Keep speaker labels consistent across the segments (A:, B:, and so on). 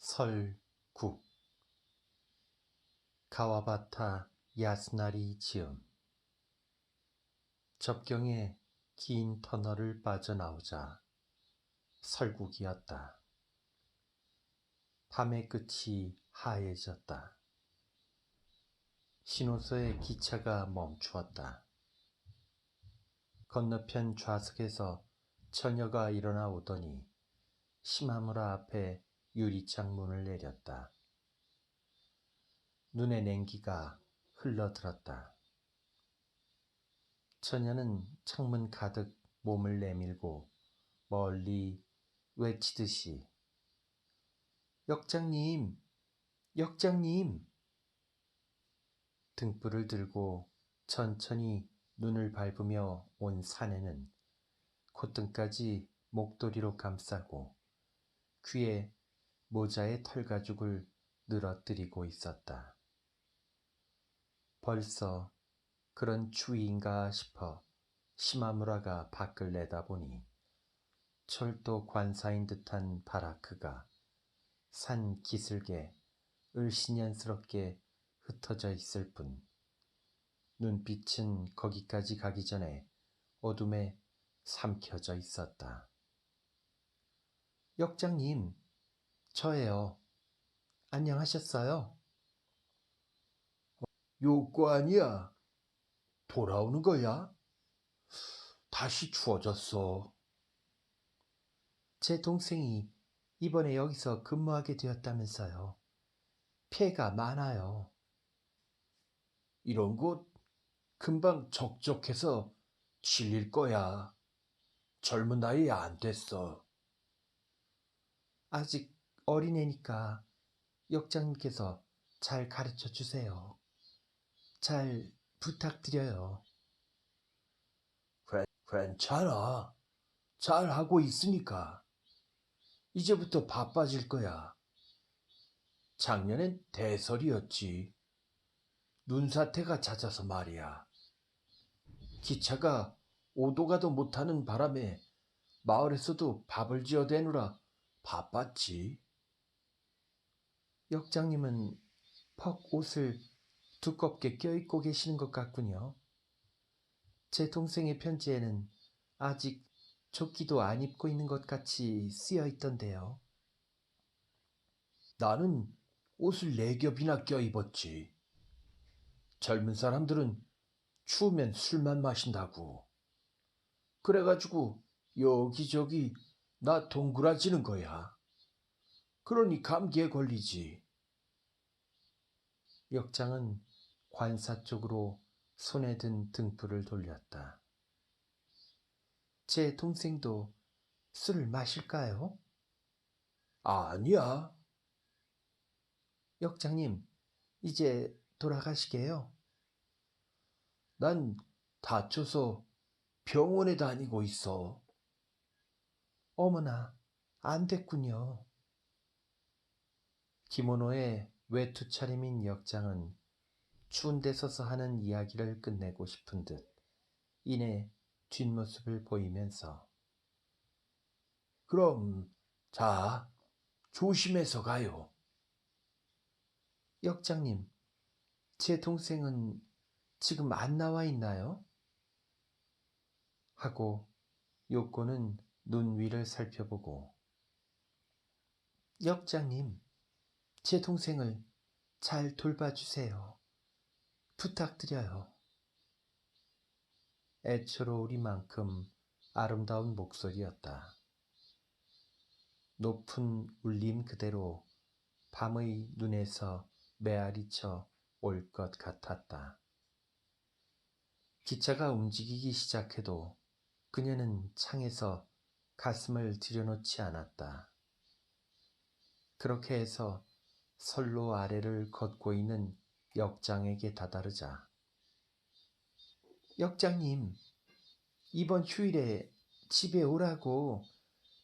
A: 설국 가와바타 야스나리 지음. 접경에 긴 터널을 빠져나오자 설국이었다. 밤의 끝이 하얘졌다. 신호소에 기차가 멈추었다. 건너편 좌석에서 처녀가 일어나 오더니 시마무라 앞에 유리창문을 내렸다. 눈에 냉기가 흘러들었다. 처녀는 창문 가득 몸을 내밀고 멀리 외치듯이 역장님! 역장님! 등불을 들고 천천히 눈을 밟으며 온 사내는 콧등까지 목도리로 감싸고 귀에 모자의 털가죽을 늘어뜨리고 있었다. 벌써 그런 추위인가 싶어 시마무라가 밖을 내다보니 철도 관사인 듯한 바라크가 산 기슭에 을씨년스럽게 흩어져 있을 뿐 눈빛은 거기까지 가기 전에 어둠에 삼켜져 있었다. 역장님, 저예요. 안녕하셨어요?
B: 요관이야. 돌아오는 거야? 다시 추워졌어.
A: 제 동생이 이번에 여기서 근무하게 되었다면서요. 피해가 많아요.
B: 이런 곳 금방 적적해서 질릴 거야. 젊은 나이에 안 됐어.
A: 아직 어린애니까 역장님께서 잘 가르쳐 주세요. 잘 부탁드려요.
B: 괜찮아. 잘 하고 있으니까. 이제부터 바빠질 거야. 작년엔 대설이었지. 눈사태가 잦아서 말이야. 기차가 오도 가도 못하는 바람에 마을에서도 밥을 지어대느라 바빴지.
A: 역장님은 퍽 옷을 두껍게 껴입고 계시는 것 같군요. 제 동생의 편지에는 아직 조끼도 안 입고 있는 것 같이 쓰여 있던데요.
B: 나는 옷을 4겹이나 껴입었지. 젊은 사람들은 추우면 술만 마신다고. 그래가지고 여기저기 나 동그라지는 거야. 그러니 감기에 걸리지.
A: 역장은 관사 쪽으로 손에 든 등불을 돌렸다. 제 동생도 술을 마실까요?
B: 아니야.
A: 역장님, 이제 돌아가시게요.
B: 난 다쳐서 병원에 다니고 있어.
A: 어머나, 안 됐군요. 기모노에 외투 차림인 역장은 추운 데 서서 하는 이야기를 끝내고 싶은 듯 이내 뒷모습을 보이면서
B: 그럼 자, 조심해서 가요.
A: 역장님, 제 동생은 지금 안 나와 있나요? 하고 요코는 눈 위를 살펴보고 역장님, 제 동생을 잘 돌봐주세요. 부탁드려요. 애처로우리만큼 아름다운 목소리였다. 높은 울림 그대로 밤의 눈에서 메아리쳐 올 것 같았다. 기차가 움직이기 시작해도 그녀는 창에서 가슴을 들여놓지 않았다. 그렇게 해서 선로 아래를 걷고 있는 역장에게 다다르자 역장님, 이번 휴일에 집에 오라고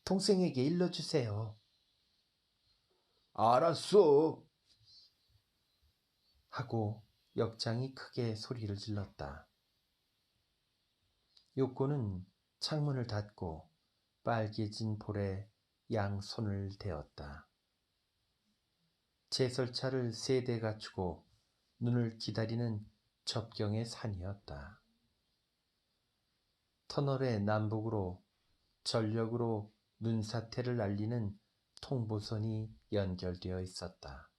A: 동생에게 일러주세요.
B: 알았어.
A: 하고 역장이 크게 소리를 질렀다. 요코는 창문을 닫고 빨개진 볼에 양손을 대었다. 제설차를 3대 갖추고 눈을 기다리는 접경의 산이었다. 터널의 남북으로 전력으로 눈사태를 알리는 통보선이 연결되어 있었다.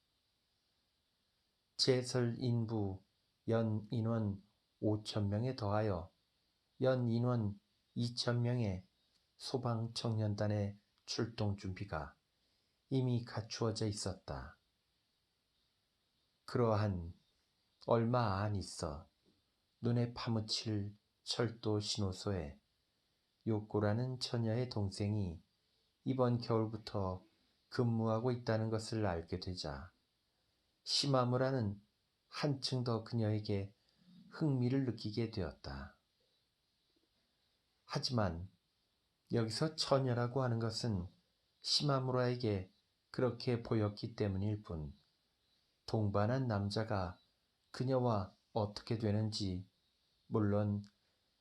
A: 제설 인부 연 인원 5,000명에 더하여 연 인원 2,000명의 소방청년단의 출동 준비가 이미 갖추어져 있었다. 그러한 얼마 안 있어 눈에 파묻힐 철도 신호소에 요코라는 처녀의 동생이 이번 겨울부터 근무하고 있다는 것을 알게 되자 시마무라는 한층 더 그녀에게 흥미를 느끼게 되었다. 하지만 여기서 처녀라고 하는 것은 시마무라에게 그렇게 보였기 때문일 뿐 동반한 남자가 그녀와 어떻게 되는지 물론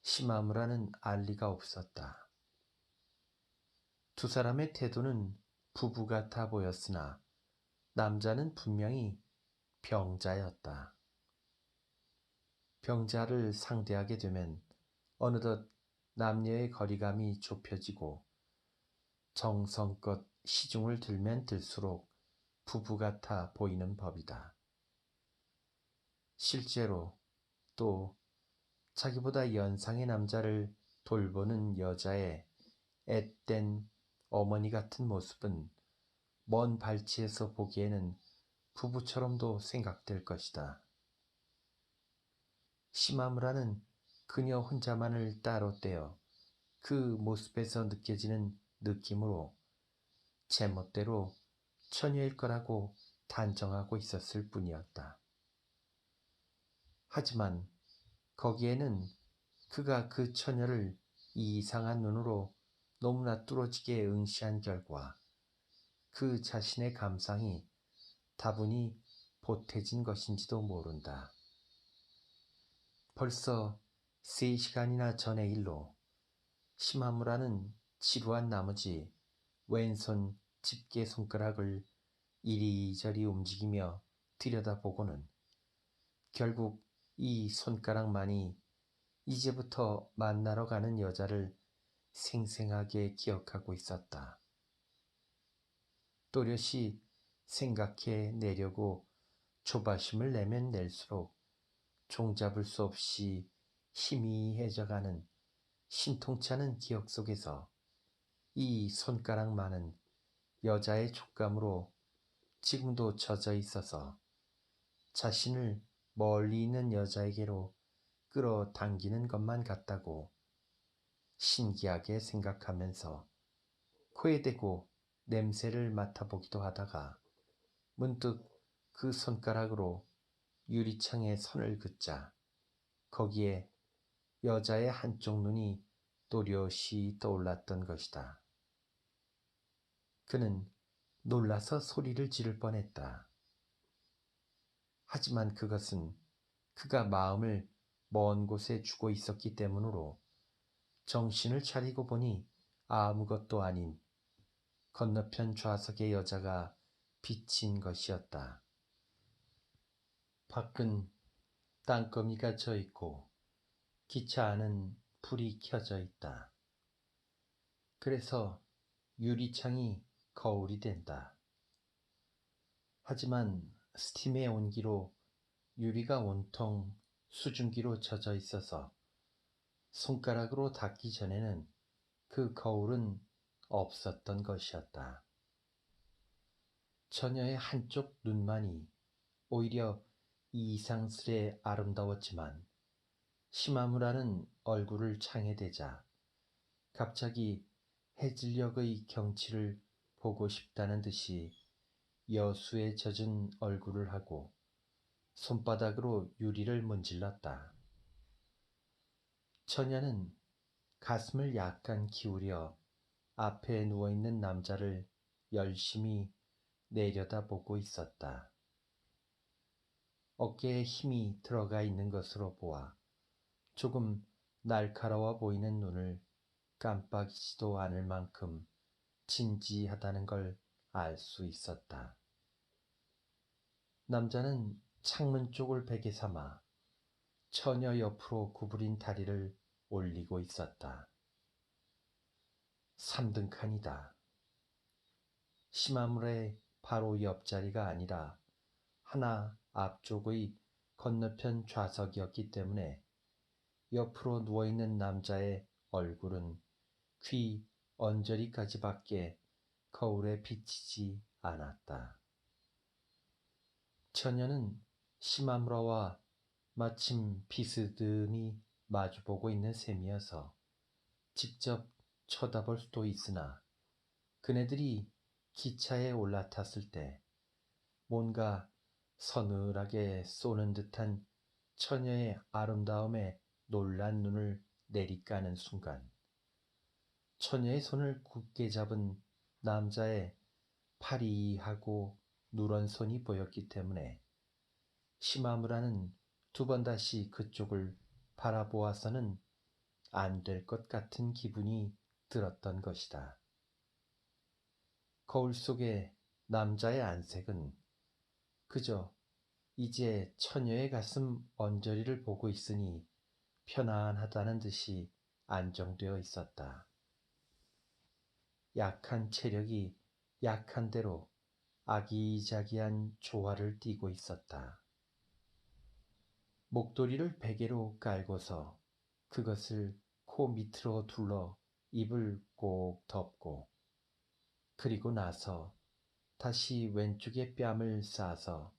A: 시마무라는 알 리가 없었다. 두 사람의 태도는 부부 같아 보였으나 남자는 분명히 병자였다. 병자를 상대하게 되면 어느덧 남녀의 거리감이 좁혀지고 정성껏 시중을 들면 들수록 부부 같아 보이는 법이다. 실제로 또 자기보다 연상의 남자를 돌보는 여자의 앳된 어머니 같은 모습은 먼 발치에서 보기에는 부부처럼도 생각될 것이다. 시마무라는 그녀 혼자만을 따로 떼어 그 모습에서 느껴지는 느낌으로 제멋대로 처녀일 거라고 단정하고 있었을 뿐이었다. 하지만 거기에는 그가 그 처녀를 이상한 눈으로 너무나 뚫어지게 응시한 결과 그 자신의 감상이 다분히 보태진 것인지도 모른다. 벌써 3시간이나 전의 일로 시마무라는 지루한 나머지 왼손 집게 손가락을 이리저리 움직이며 들여다보고는 결국 이 손가락만이 이제부터 만나러 가는 여자를 생생하게 기억하고 있었다. 또렷이 생각해 내려고 조바심을 내면 낼수록 종잡을 수 없이 희미해져가는 신통치 않은 기억 속에서 이 손가락만은 여자의 촉감으로 지금도 젖어 있어서 자신을 멀리 있는 여자에게로 끌어당기는 것만 같다고 신기하게 생각하면서 코에 대고 냄새를 맡아보기도 하다가 문득 그 손가락으로 유리창에 선을 긋자 거기에 여자의 한쪽 눈이 또렷이 떠올랐던 것이다. 그는 놀라서 소리를 지를 뻔했다. 하지만 그것은 그가 마음을 먼 곳에 주고 있었기 때문으로 정신을 차리고 보니 아무것도 아닌 건너편 좌석의 여자가 비친 것이었다. 밖은 땅거미가 져 있고 기차 안은 불이 켜져 있다. 그래서 유리창이 거울이 된다. 하지만 스팀의 온기로 유리가 온통 수증기로 젖어 있어서 손가락으로 닿기 전에는 그 거울은 없었던 것이었다. 처녀의 한쪽 눈만이 오히려 이상스레 아름다웠지만 시마무라는 얼굴을 창에 대자 갑자기 해질녘의 경치를 보고 싶다는 듯이 여수에 젖은 얼굴을 하고 손바닥으로 유리를 문질렀다. 처녀는 가슴을 약간 기울여 앞에 누워있는 남자를 열심히 내려다보고 있었다. 어깨에 힘이 들어가 있는 것으로 보아 조금 날카로워 보이는 눈을 깜빡이지도 않을 만큼 진지하다는 걸 알 수 있었다. 남자는 창문 쪽을 베개 삼아 처녀 옆으로 구부린 다리를 올리고 있었다. 3등 칸이다. 시마물의 바로 옆자리가 아니라 하나 앞쪽의 건너편 좌석이었기 때문에 옆으로 누워있는 남자의 얼굴은 귀 언저리까지밖에 거울에 비치지 않았다. 처녀는 시마무라와 마침 비스듬히 마주보고 있는 셈이어서 직접 쳐다볼 수도 있으나 그네들이 기차에 올라탔을 때 뭔가 서늘하게 쏘는 듯한 처녀의 아름다움에 놀란 눈을 내리까는 순간 처녀의 손을 굳게 잡은 남자의 파리하고 누런 손이 보였기 때문에 시마무라는 2번 다시 그쪽을 바라보아서는 안 될 것 같은 기분이 들었던 것이다. 거울 속의 남자의 안색은 그저 이제 처녀의 가슴 언저리를 보고 있으니 편안하다는 듯이 안정되어 있었다. 약한 체력이 약한 대로 아기자기한 조화를 띠고 있었다. 목도리를 베개로 깔고서 그것을 코 밑으로 둘러 입을 꼭 덮고 그리고 나서 다시 왼쪽에 뺨을 싸서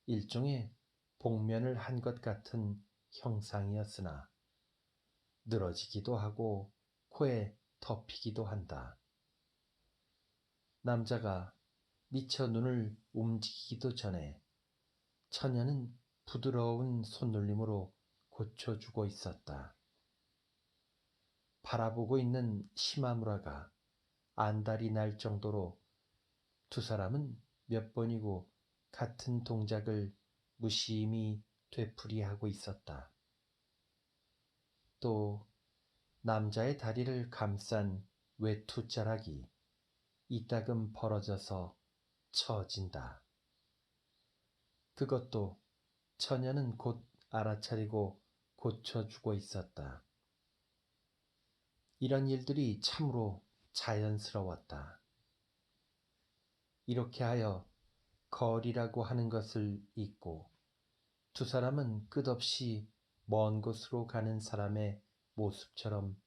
A: 일종의 복면을 한 것 같은 형상이었으나 늘어지기도 하고 코에 덮이기도 한다. 남자가 미처 눈을 움직이기도 전에 처녀는 부드러운 손놀림으로 고쳐주고 있었다. 바라보고 있는 시마무라가 안달이 날 정도로 2 사람은 몇 번이고 같은 동작을 무심히 되풀이하고 있었다. 또 남자의 다리를 감싼 외투자락이 이따금 벌어져서 처진다. 그것도 처녀는 곧 알아차리고 고쳐주고 있었다. 이런 일들이 참으로 자연스러웠다. 이렇게 하여 거리라고 하는 것을 잊고 2 사람은 끝없이 먼 곳으로 가는 사람의 모습처럼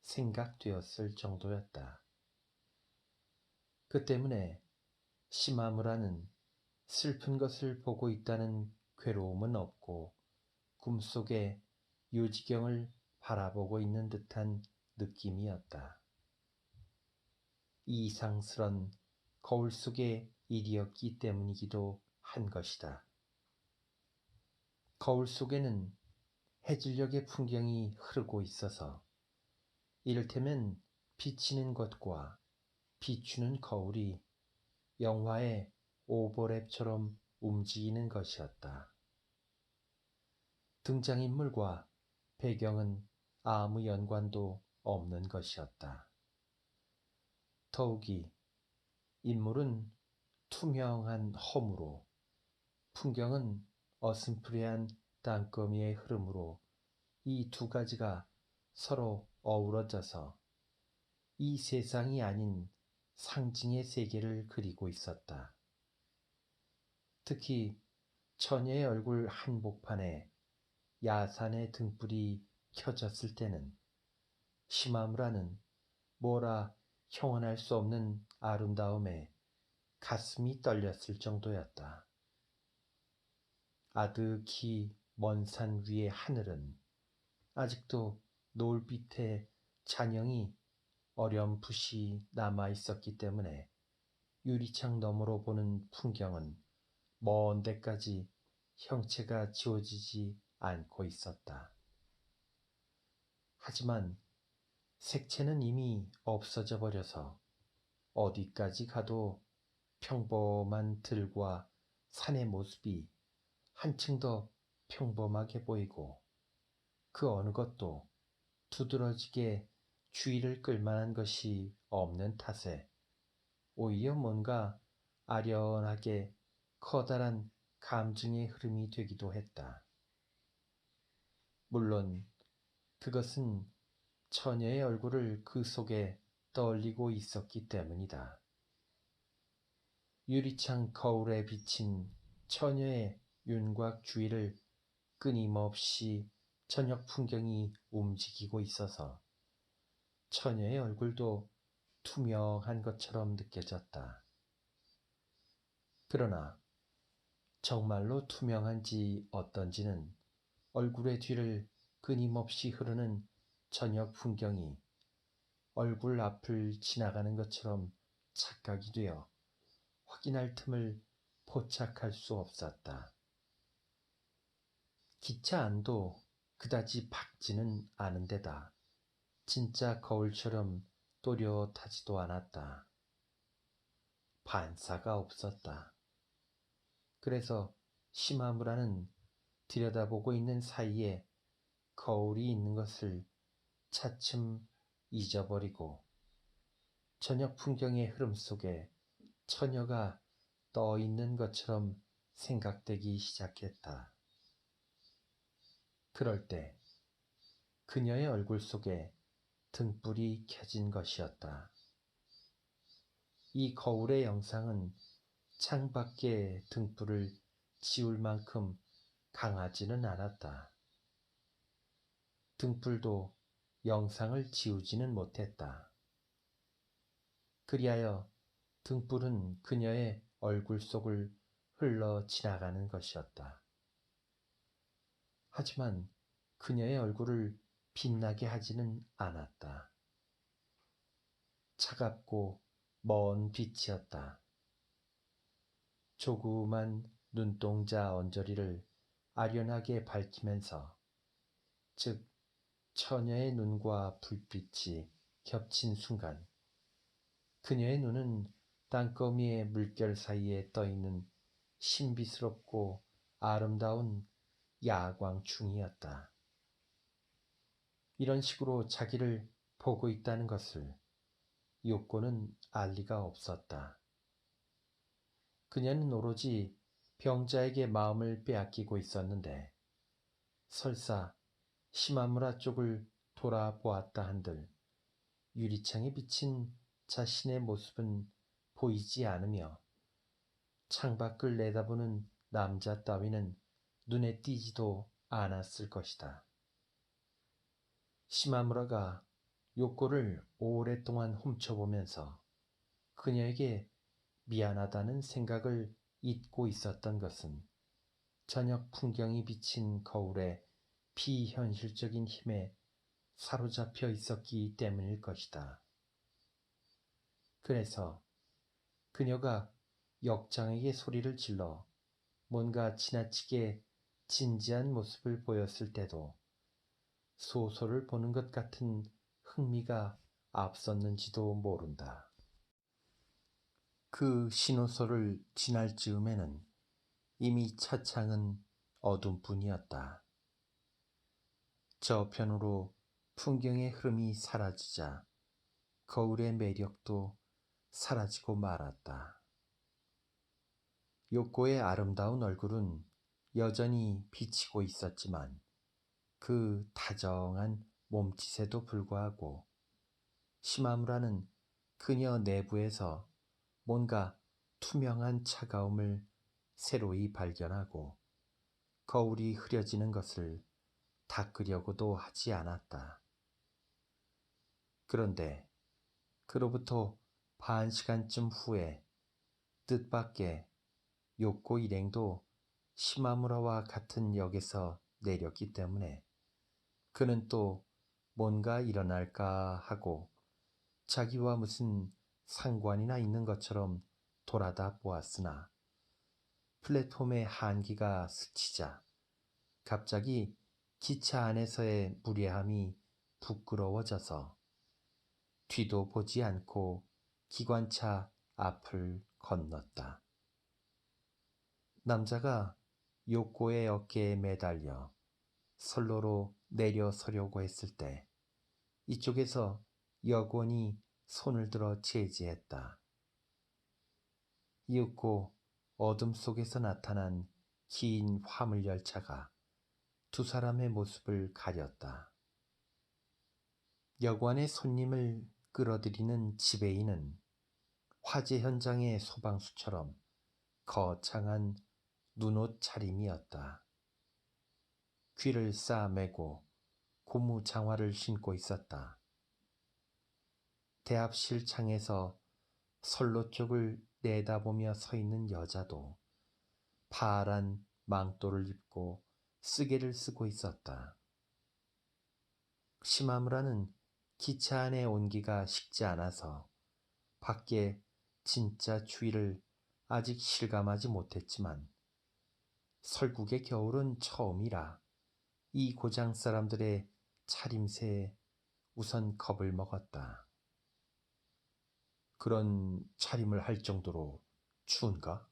A: 생각되었을 정도였다. 그 때문에 시마무라는 슬픈 것을 보고 있다는 괴로움은 없고 꿈속에 유지경을 바라보고 있는 듯한 느낌이었다. 이상스런 거울 속의 일이었기 때문이기도 한 것이다. 거울 속에는 해질녘의 풍경이 흐르고 있어서 이를테면 비치는 것과 비추는 거울이 영화의 오버랩처럼 움직이는 것이었다. 등장인물과 배경은 아무 연관도 없는 것이었다. 더욱이 인물은 투명한 허무로 풍경은 어슴푸레한 땅거미의 흐름으로 이 2 가지가 서로 어우러져서 이 세상이 아닌 상징의 세계를 그리고 있었다. 특히 처녀의 얼굴 한복판에 야산의 등불이 켜졌을 때는 시마무라는 뭐라 형언할 수 없는 아름다움에 가슴이 떨렸을 정도였다. 아득히 먼 산 위의 하늘은 아직도 노을빛의 잔영이 어렴풋이 남아 있었기 때문에 유리창 너머로 보는 풍경은 먼 데까지 형체가 지워지지 않고 있었다. 하지만 색채는 이미 없어져 버려서 어디까지 가도 평범한 들과 산의 모습이 한층 더 평범하게 보이고 그 어느 것도 두드러지게 주의를 끌만한 것이 없는 탓에 오히려 뭔가 아련하게 커다란 감정의 흐름이 되기도 했다. 물론 그것은 처녀의 얼굴을 그 속에 떠올리고 있었기 때문이다. 유리창 거울에 비친 처녀의 윤곽 주위를 끊임없이 저녁 풍경이 움직이고 있어서 처녀의 얼굴도 투명한 것처럼 느껴졌다. 그러나 정말로 투명한지 어떤지는 얼굴의 뒤를 끊임없이 흐르는 저녁 풍경이 얼굴 앞을 지나가는 것처럼 착각이 되어 확인할 틈을 포착할 수 없었다. 기차 안도 그다지 밝지는 않은 데다 진짜 거울처럼 또렷하지도 않았다. 반사가 없었다. 그래서 시마무라는 들여다보고 있는 사이에 거울이 있는 것을 차츰 잊어버리고 저녁 풍경의 흐름 속에 처녀가 떠 있는 것처럼 생각되기 시작했다. 그럴 때 그녀의 얼굴 속에 등불이 켜진 것이었다. 이 거울의 영상은 창밖의 등불을 지울 만큼 강하지는 않았다. 등불도 영상을 지우지는 못했다. 그리하여 등불은 그녀의 얼굴 속을 흘러 지나가는 것이었다. 하지만 그녀의 얼굴을 빛나게 하지는 않았다. 차갑고 먼 빛이었다. 조그만 눈동자 언저리를 아련하게 밝히면서, 즉 처녀의 눈과 불빛이 겹친 순간 그녀의 눈은 땅거미의 물결 사이에 떠있는 신비스럽고 아름다운 야광충이었다. 이런 식으로 자기를 보고 있다는 것을 요코는 알 리가 없었다. 그녀는 오로지 병자에게 마음을 빼앗기고 있었는데 설사 시마무라 쪽을 돌아보았다 한들 유리창에 비친 자신의 모습은 보이지 않으며 창밖을 내다보는 남자 따위는 눈에 띄지도 않았을 것이다. 시마무라가 요코를 오랫동안 훔쳐보면서 그녀에게 미안하다는 생각을 잊고 있었던 것은 저녁 풍경이 비친 거울의 비현실적인 힘에 사로잡혀 있었기 때문일 것이다. 그래서 그녀가 역장에게 소리를 질러 뭔가 지나치게 진지한 모습을 보였을 때도 소설을 보는 것 같은 흥미가 앞섰는지도 모른다. 그 신호소를 지날 즈음에는 이미 차창은 어둠뿐이었다. 저편으로 풍경의 흐름이 사라지자 거울의 매력도 사라지고 말았다. 요코의 아름다운 얼굴은 여전히 비치고 있었지만 그 다정한 몸짓에도 불구하고 시마무라는 그녀 내부에서 뭔가 투명한 차가움을 새로이 발견하고 거울이 흐려지는 것을 닦으려고도 하지 않았다. 그런데 그로부터 반 시간쯤 후에 뜻밖의 요코 일행도 시마무라와 같은 역에서 내렸기 때문에 그는 또 뭔가 일어날까 하고 자기와 무슨 상관이나 있는 것처럼 돌아다 보았으나 플랫폼의 한기가 스치자 갑자기 기차 안에서의 무례함이 부끄러워져서 뒤도 보지 않고 기관차 앞을 건넜다. 남자가 요코의 어깨에 매달려 선로로 내려서려고 했을 때 이쪽에서 여권이 손을 들어 제지했다. 이윽고 어둠 속에서 나타난 긴 화물 열차가 두 사람의 모습을 가렸다. 여관의 손님을 끌어들이는 지배인은 화재 현장의 소방수처럼 거창한 눈옷 차림이었다. 귀를 싸매고 고무 장화를 신고 있었다. 대합실 창에서 선로 쪽을 내다보며 서 있는 여자도 파란 망토를 입고 쓰개를 쓰고 있었다. 시마무라는 기차 안의 온기가 식지 않아서 밖에 진짜 추위를 아직 실감하지 못했지만 설국의 겨울은 처음이라 이 고장 사람들의 차림새에 우선 겁을 먹었다. 그런 차림을 할 정도로 추운가?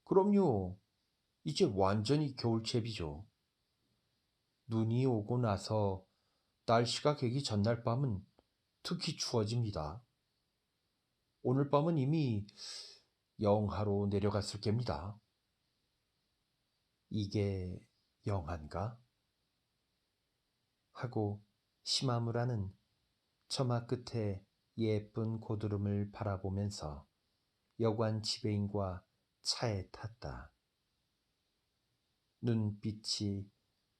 A: 그럼요. 이제 완전히 겨울채비죠. 눈이 오고 나서 날씨가 개기 전날 밤은 특히 추워집니다. 오늘 밤은 이미 영하로 내려갔을 겁니다. 이게 영한가? 하고 시마무라는 처마 끝에 예쁜 고드름을 바라보면서 여관 지배인과 차에 탔다. 눈빛이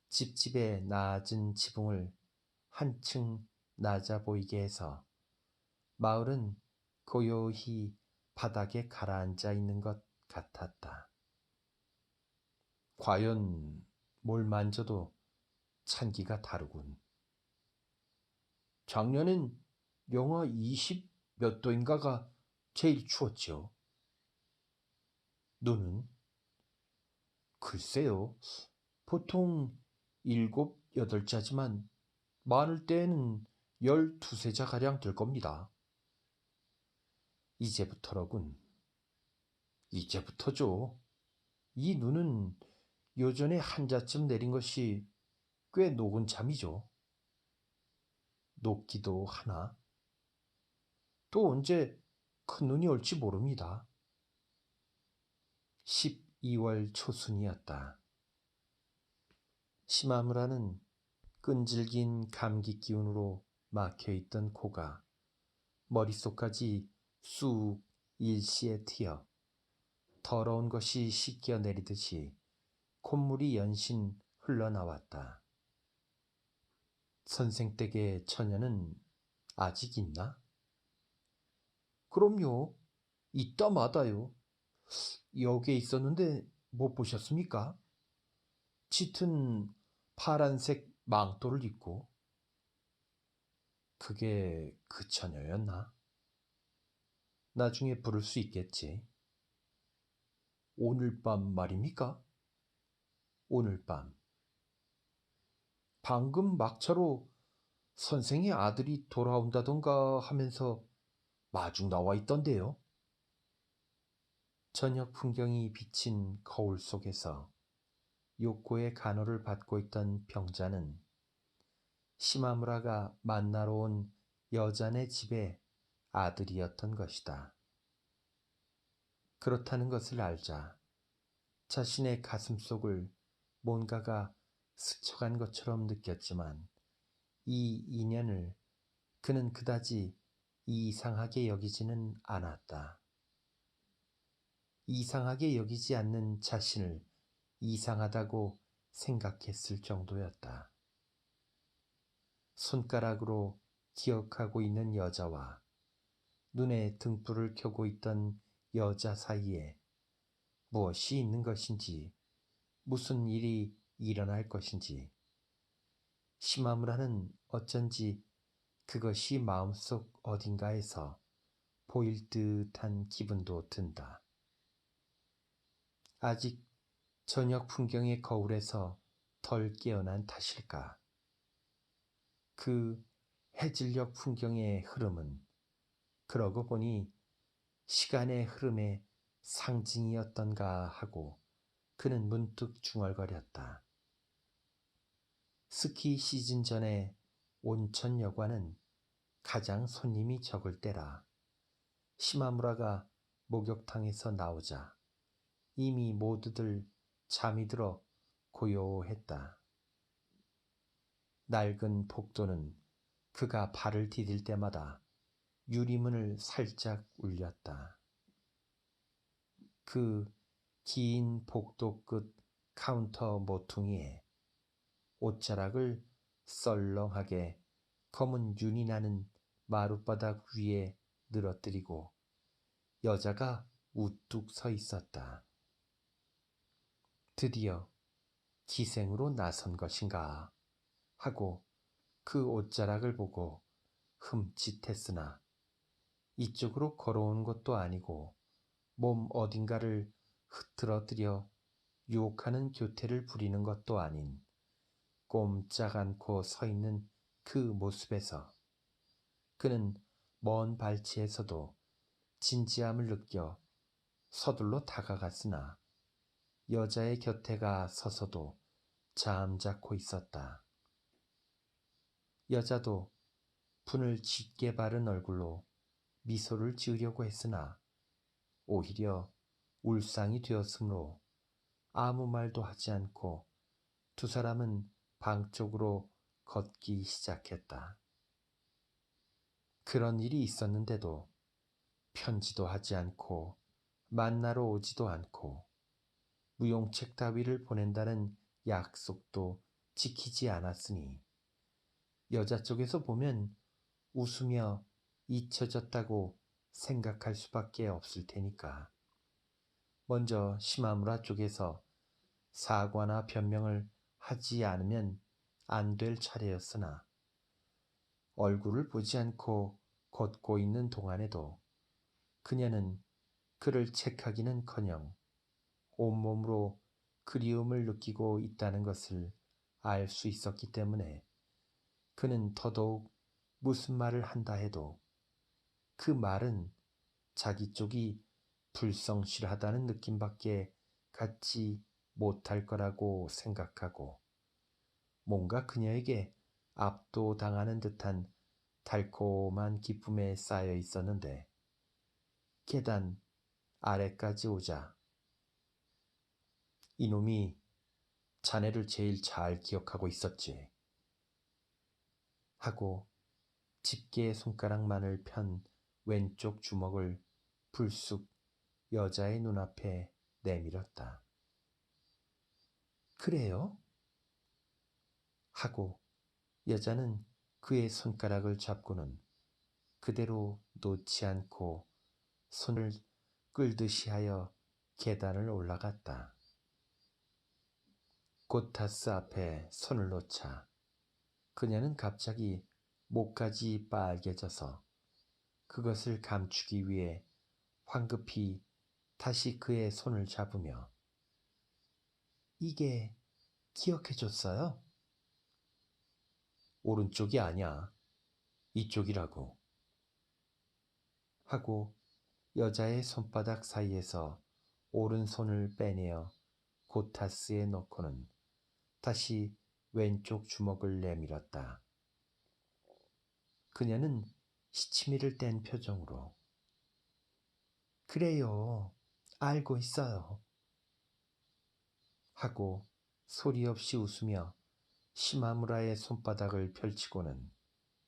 A: 집집의 낮은 지붕을 한층 낮아 보이게 해서 마을은 고요히 바닥에 가라앉아 있는 것 같았다. 과연 뭘 만져도 찬기가 다르군. 작년엔 영하 20 몇 도인가가 제일 추웠죠. 눈은? 글쎄요. 보통 7, 8자지만 많을 때에는 12세자가량 될 겁니다. 이제부터로군. 이제부터죠. 이 눈은 요전에 한자쯤 내린 것이 꽤 녹은 잠이죠. 녹기도 하나? 또 언제 큰 눈이 올지 모릅니다. 12월 초순이었다. 시마무라는 끈질긴 감기 기운으로 막혀있던 코가 머릿속까지 쑥 일시에 튀어 더러운 것이 씻겨 내리듯이 콧물이 연신 흘러나왔다. 선생 댁의 처녀는 아직 있나? 그럼요. 있다 마다요. 여기에 있었는데 못 보셨습니까? 짙은 파란색 망토를 입고. 그게 그 처녀였나? 나중에 부를 수 있겠지. 오늘 밤 말입니까? 오늘 밤. 방금 막차로 선생의 아들이 돌아온다던가 하면서 마중 나와 있던데요. 저녁 풍경이 비친 거울 속에서 요코의 간호를 받고 있던 병자는 시마무라가 만나러 온 여자네 집의 아들이었던 것이다. 그렇다는 것을 알자 자신의 가슴속을 뭔가가 스쳐간 것처럼 느꼈지만 이 인연을 그는 그다지 이상하게 여기지는 않았다. 이상하게 여기지 않는 자신을 이상하다고 생각했을 정도였다. 손가락으로 기억하고 있는 여자와 눈에 등불을 켜고 있던 여자 사이에 무엇이 있는 것인지, 무슨 일이 일어날 것인지, 시마무라는 어쩐지 그것이 마음속 어딘가에서 보일 듯한 기분도 든다. 아직 저녁 풍경의 거울에서 덜 깨어난 탓일까? 그 해질녘 풍경의 흐름은 그러고 보니 시간의 흐름의 상징이었던가 하고 그는 문득 중얼거렸다. 스키 시즌 전에 온천 여관은 가장 손님이 적을 때라 시마무라가 목욕탕에서 나오자 이미 모두들 잠이 들어 고요했다. 낡은 복도는 그가 발을 디딜 때마다 유리문을 살짝 울렸다. 그 긴 복도 끝 카운터 모퉁이에 옷자락을 썰렁하게 검은 윤이 나는 마룻바닥 위에 늘어뜨리고 여자가 우뚝 서 있었다. 드디어 기생으로 나선 것인가 하고 그 옷자락을 보고 흠칫했으나 이쪽으로 걸어온 것도 아니고 몸 어딘가를 흐트러뜨려 유혹하는 교태를 부리는 것도 아닌 꼼짝 않고 서 있는 그 모습에서 그는 먼 발치에서도 진지함을 느껴 서둘러 다가갔으나 여자의 곁에가 서서도 잠자코 있었다. 여자도 분을 짙게 바른 얼굴로 미소를 지으려고 했으나 오히려 울상이 되었으므로 아무 말도 하지 않고 두 사람은 방 쪽으로 걷기 시작했다. 그런 일이 있었는데도 편지도 하지 않고 만나러 오지도 않고 무용책 따위를 보낸다는 약속도 지키지 않았으니 여자 쪽에서 보면 웃으며 잊혀졌다고 생각할 수밖에 없을 테니까 먼저 시마무라 쪽에서 사과나 변명을 하지 않으면 안 될 차례였으나 얼굴을 보지 않고 걷고 있는 동안에도 그녀는 그를 책하기는커녕 온몸으로 그리움을 느끼고 있다는 것을 알 수 있었기 때문에 그는 더더욱 무슨 말을 한다 해도 그 말은 자기 쪽이 불성실하다는 느낌밖에 갖지 못할 거라고 생각하고 뭔가 그녀에게 압도당하는 듯한 달콤한 기쁨에 쌓여 있었는데 계단 아래까지 오자 이놈이 자네를 제일 잘 기억하고 있었지 하고 집게 손가락만을 편 왼쪽 주먹을 불쑥 여자의 눈앞에 내밀었다. 그래요? 하고 여자는 그의 손가락을 잡고는 그대로 놓지 않고 손을 끌듯이 하여 계단을 올라갔다. 고타스 앞에 손을 놓자 그녀는 갑자기 목까지 빨개져서 그것을 감추기 위해 황급히 다시 그의 손을 잡으며 이게 기억해줬어요? 오른쪽이 아니야. 이쪽이라고. 하고 여자의 손바닥 사이에서 오른손을 빼내어 고타스에 넣고는 다시 왼쪽 주먹을 내밀었다. 그녀는 시치미를 뗀 표정으로 그래요. 알고 있어요. 하고 소리 없이 웃으며 시마무라의 손바닥을 펼치고는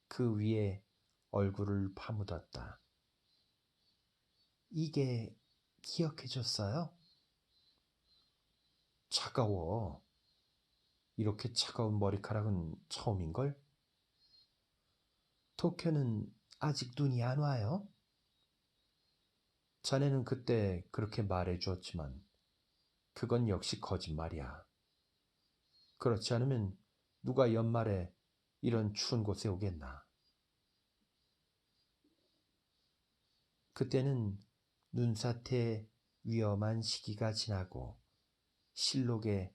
A: 그 위에 얼굴을 파묻었다. 이게 기억해줬어요? 차가워. 이렇게 차가운 머리카락은 처음인걸? 도쿄는 아직 눈이 안 와요? 자네는 그때 그렇게 말해 주었지만 그건 역시 거짓말이야. 그렇지 않으면 누가 연말에 이런 추운 곳에 오겠나. 그때는 눈사태 위험한 시기가 지나고 실록의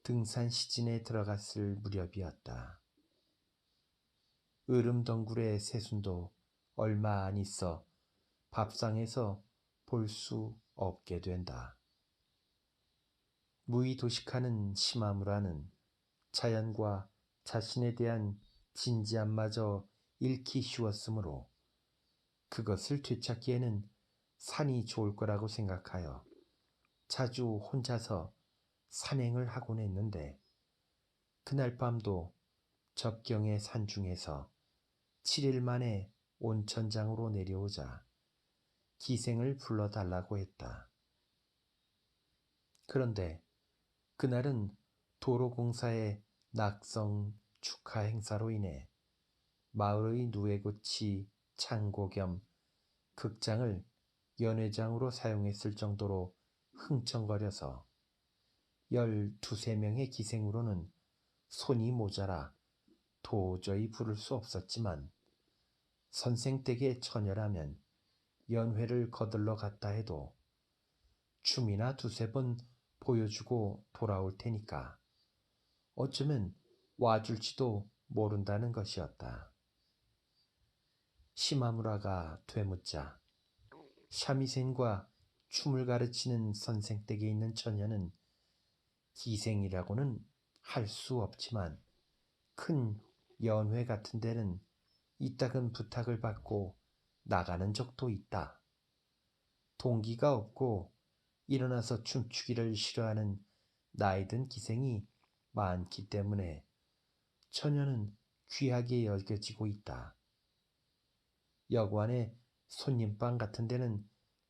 A: 등산 시즌에 들어갔을 무렵이었다. 으름덩굴의 새순도 얼마 안 있어 밥상에서 볼 수 없게 된다. 무의도식하는 시마무라는 자연과 자신에 대한 진지함마저 잃기 쉬웠으므로 그것을 되찾기에는 산이 좋을 거라고 생각하여 자주 혼자서 산행을 하곤 했는데 그날 밤도 접경의 산중에서 7일 만에 온천장으로 내려오자 기생을 불러달라고 했다. 그런데 그날은 도로공사의 낙성 축하 행사로 인해 마을의 누에고치 창고 겸 극장을 연회장으로 사용했을 정도로 흥청거려서 12~13명의 기생으로는 손이 모자라 도저히 부를 수 없었지만 선생댁의 처녀라면 연회를 거들러 갔다 해도 춤이나 2~3번 보여주고 돌아올 테니까 어쩌면 와줄지도 모른다는 것이었다. 시마무라가 되묻자 샤미센과 춤을 가르치는 선생댁에 있는 처녀는 기생이라고는 할 수 없지만 큰 연회 같은 데는 이따금 부탁을 받고 나가는 적도 있다. 동기가 없고 일어나서 춤추기를 싫어하는 나이든 기생이 많기 때문에 처녀는 귀하게 여겨지고 있다. 여관의 손님방 같은 데는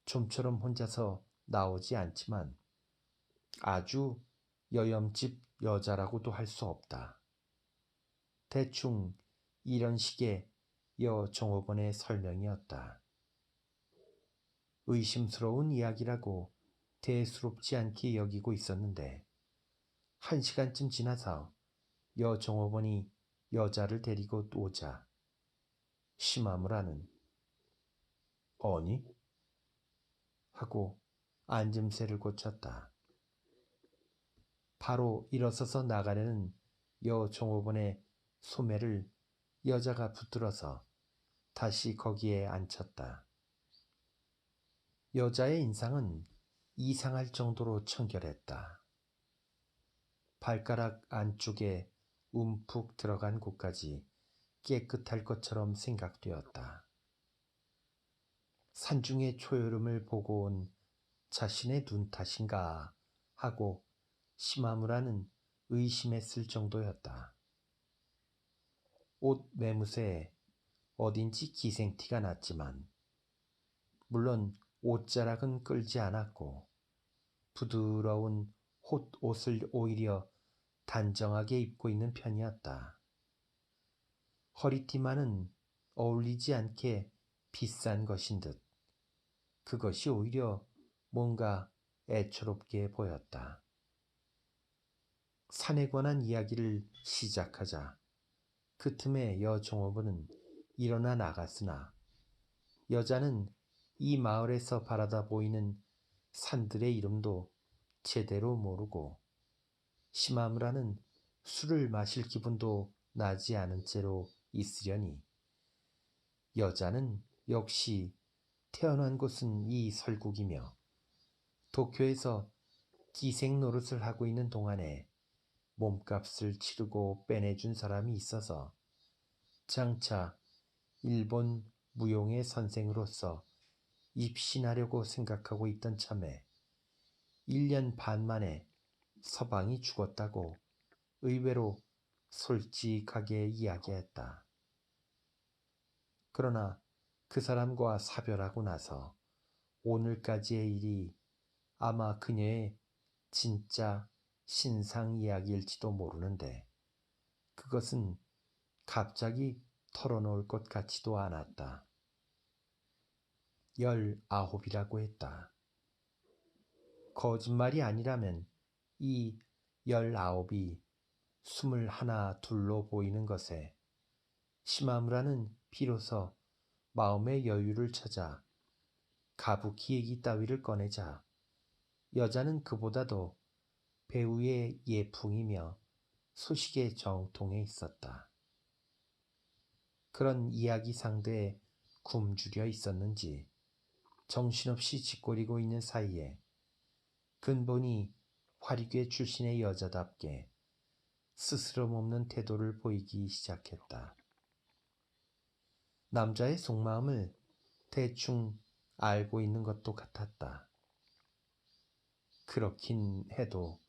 A: 좀처럼 혼자서 나오지 않지만 아주 여염집 여자라고도 할 수 없다. 대충 이런 식의 여종업원의 설명이었다. 의심스러운 이야기라고 대수롭지 않게 여기고 있었는데 1시간쯤 지나서 여종업원이 여자를 데리고 오자 시마무라는 "어니?" 하고 앉음새를 고쳤다. 바로 일어서서 나가려는 여종업원의 소매를 여자가 붙들어서 다시 거기에 앉혔다. 여자의 인상은 이상할 정도로 청결했다. 발가락 안쪽에 움푹 들어간 곳까지 깨끗할 것처럼 생각되었다. 산중의 초여름을 보고 온 자신의 눈 탓인가 하고 시마무라는 의심했을 정도였다. 옷 매무새에 어딘지 기생티가 났지만 물론 옷자락은 끌지 않았고 부드러운 옷을 오히려 단정하게 입고 있는 편이었다. 허리띠만은 어울리지 않게 비싼 것인 듯 그것이 오히려 뭔가 애처롭게 보였다. 산에 관한 이야기를 시작하자 그 틈에 여종업원은 일어나 나갔으나 여자는 이 마을에서 바라다 보이는 산들의 이름도 제대로 모르고 시마무라는 술을 마실 기분도 나지 않은 채로 있으려니 여자는 역시 태어난 곳은 이 설국이며 도쿄에서 기생 노릇을 하고 있는 동안에 몸값을 치르고 빼내준 사람이 있어서 장차 일본 무용의 선생으로서 입신하려고 생각하고 있던 참에 1년 반 만에 서방이 죽었다고 의외로 솔직하게 이야기했다. 그러나 그 사람과 사별하고 나서 오늘까지의 일이 아마 그녀의 진짜 신상 이야기일지도 모르는데 그것은 갑자기 털어놓을 것 같지도 않았다. 19이라고 했다. 거짓말이 아니라면 이 19이 21~2로 보이는 것에 시마무라는 비로소 마음의 여유를 찾아 가부키 얘기 따위를 꺼내자 여자는 그보다도 배우의 예풍이며 소식에 정통해 있었다. 그런 이야기 상대에 굶주려 있었는지 정신없이 짓거리고 있는 사이에 근본이 화리괴 출신의 여자답게 스스럼 없는 태도를 보이기 시작했다. 남자의 속마음을 대충 알고 있는 것도 같았다. 그렇긴 해도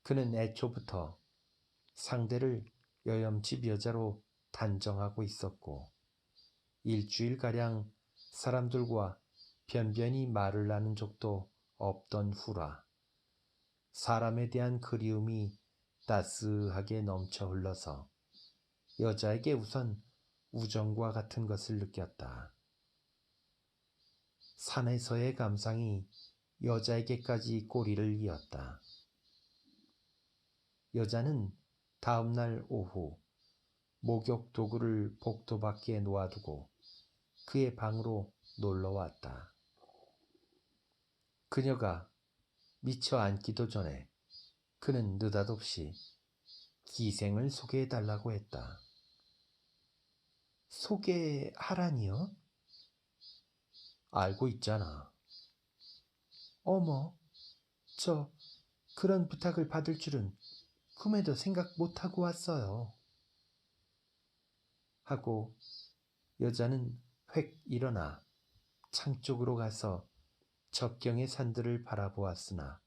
A: 그는 애초부터 상대를 여염집 여자로 단정하고 있었고 일주일가량 사람들과 변변히 말을 나눈 적도 없던 후라 사람에 대한 그리움이 따스하게 넘쳐 흘러서 여자에게 우선 우정과 같은 것을 느꼈다. 산에서의 감상이 여자에게까지 꼬리를 이었다. 여자는 다음날 오후 목욕 도구를 복도 밖에 놓아두고 그의 방으로 놀러왔다. 그녀가 미처 앉기도 전에 그는 느닷없이 기생을 소개해달라고 했다. 소개하라니요? 알고 있잖아. 어머, 저 그런 부탁을 받을 줄은 꿈에도 생각 못하고 왔어요. 하고 여자는 획 일어나 창 쪽으로 가서 적경의 산들을 바라보았으나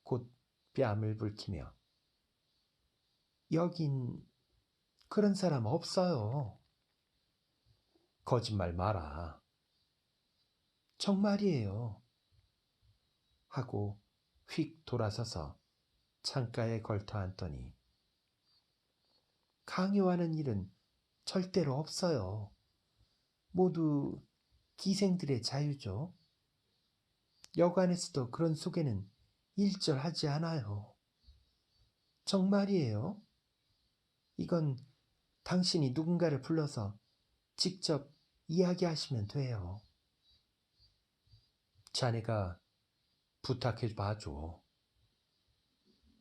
A: 곧 뺨을 붉히며 여긴 그런 사람 없어요. 거짓말 마라. 정말이에요. 하고 휙 돌아서서 창가에 걸터 앉더니 강요하는 일은 절대로 없어요. 모두 기생들의 자유죠. 여관에서도 그런 소개는 일절하지 않아요. 정말이에요. 이건 당신이 누군가를 불러서 직접 이야기하시면 돼요. 자네가 부탁해 봐줘.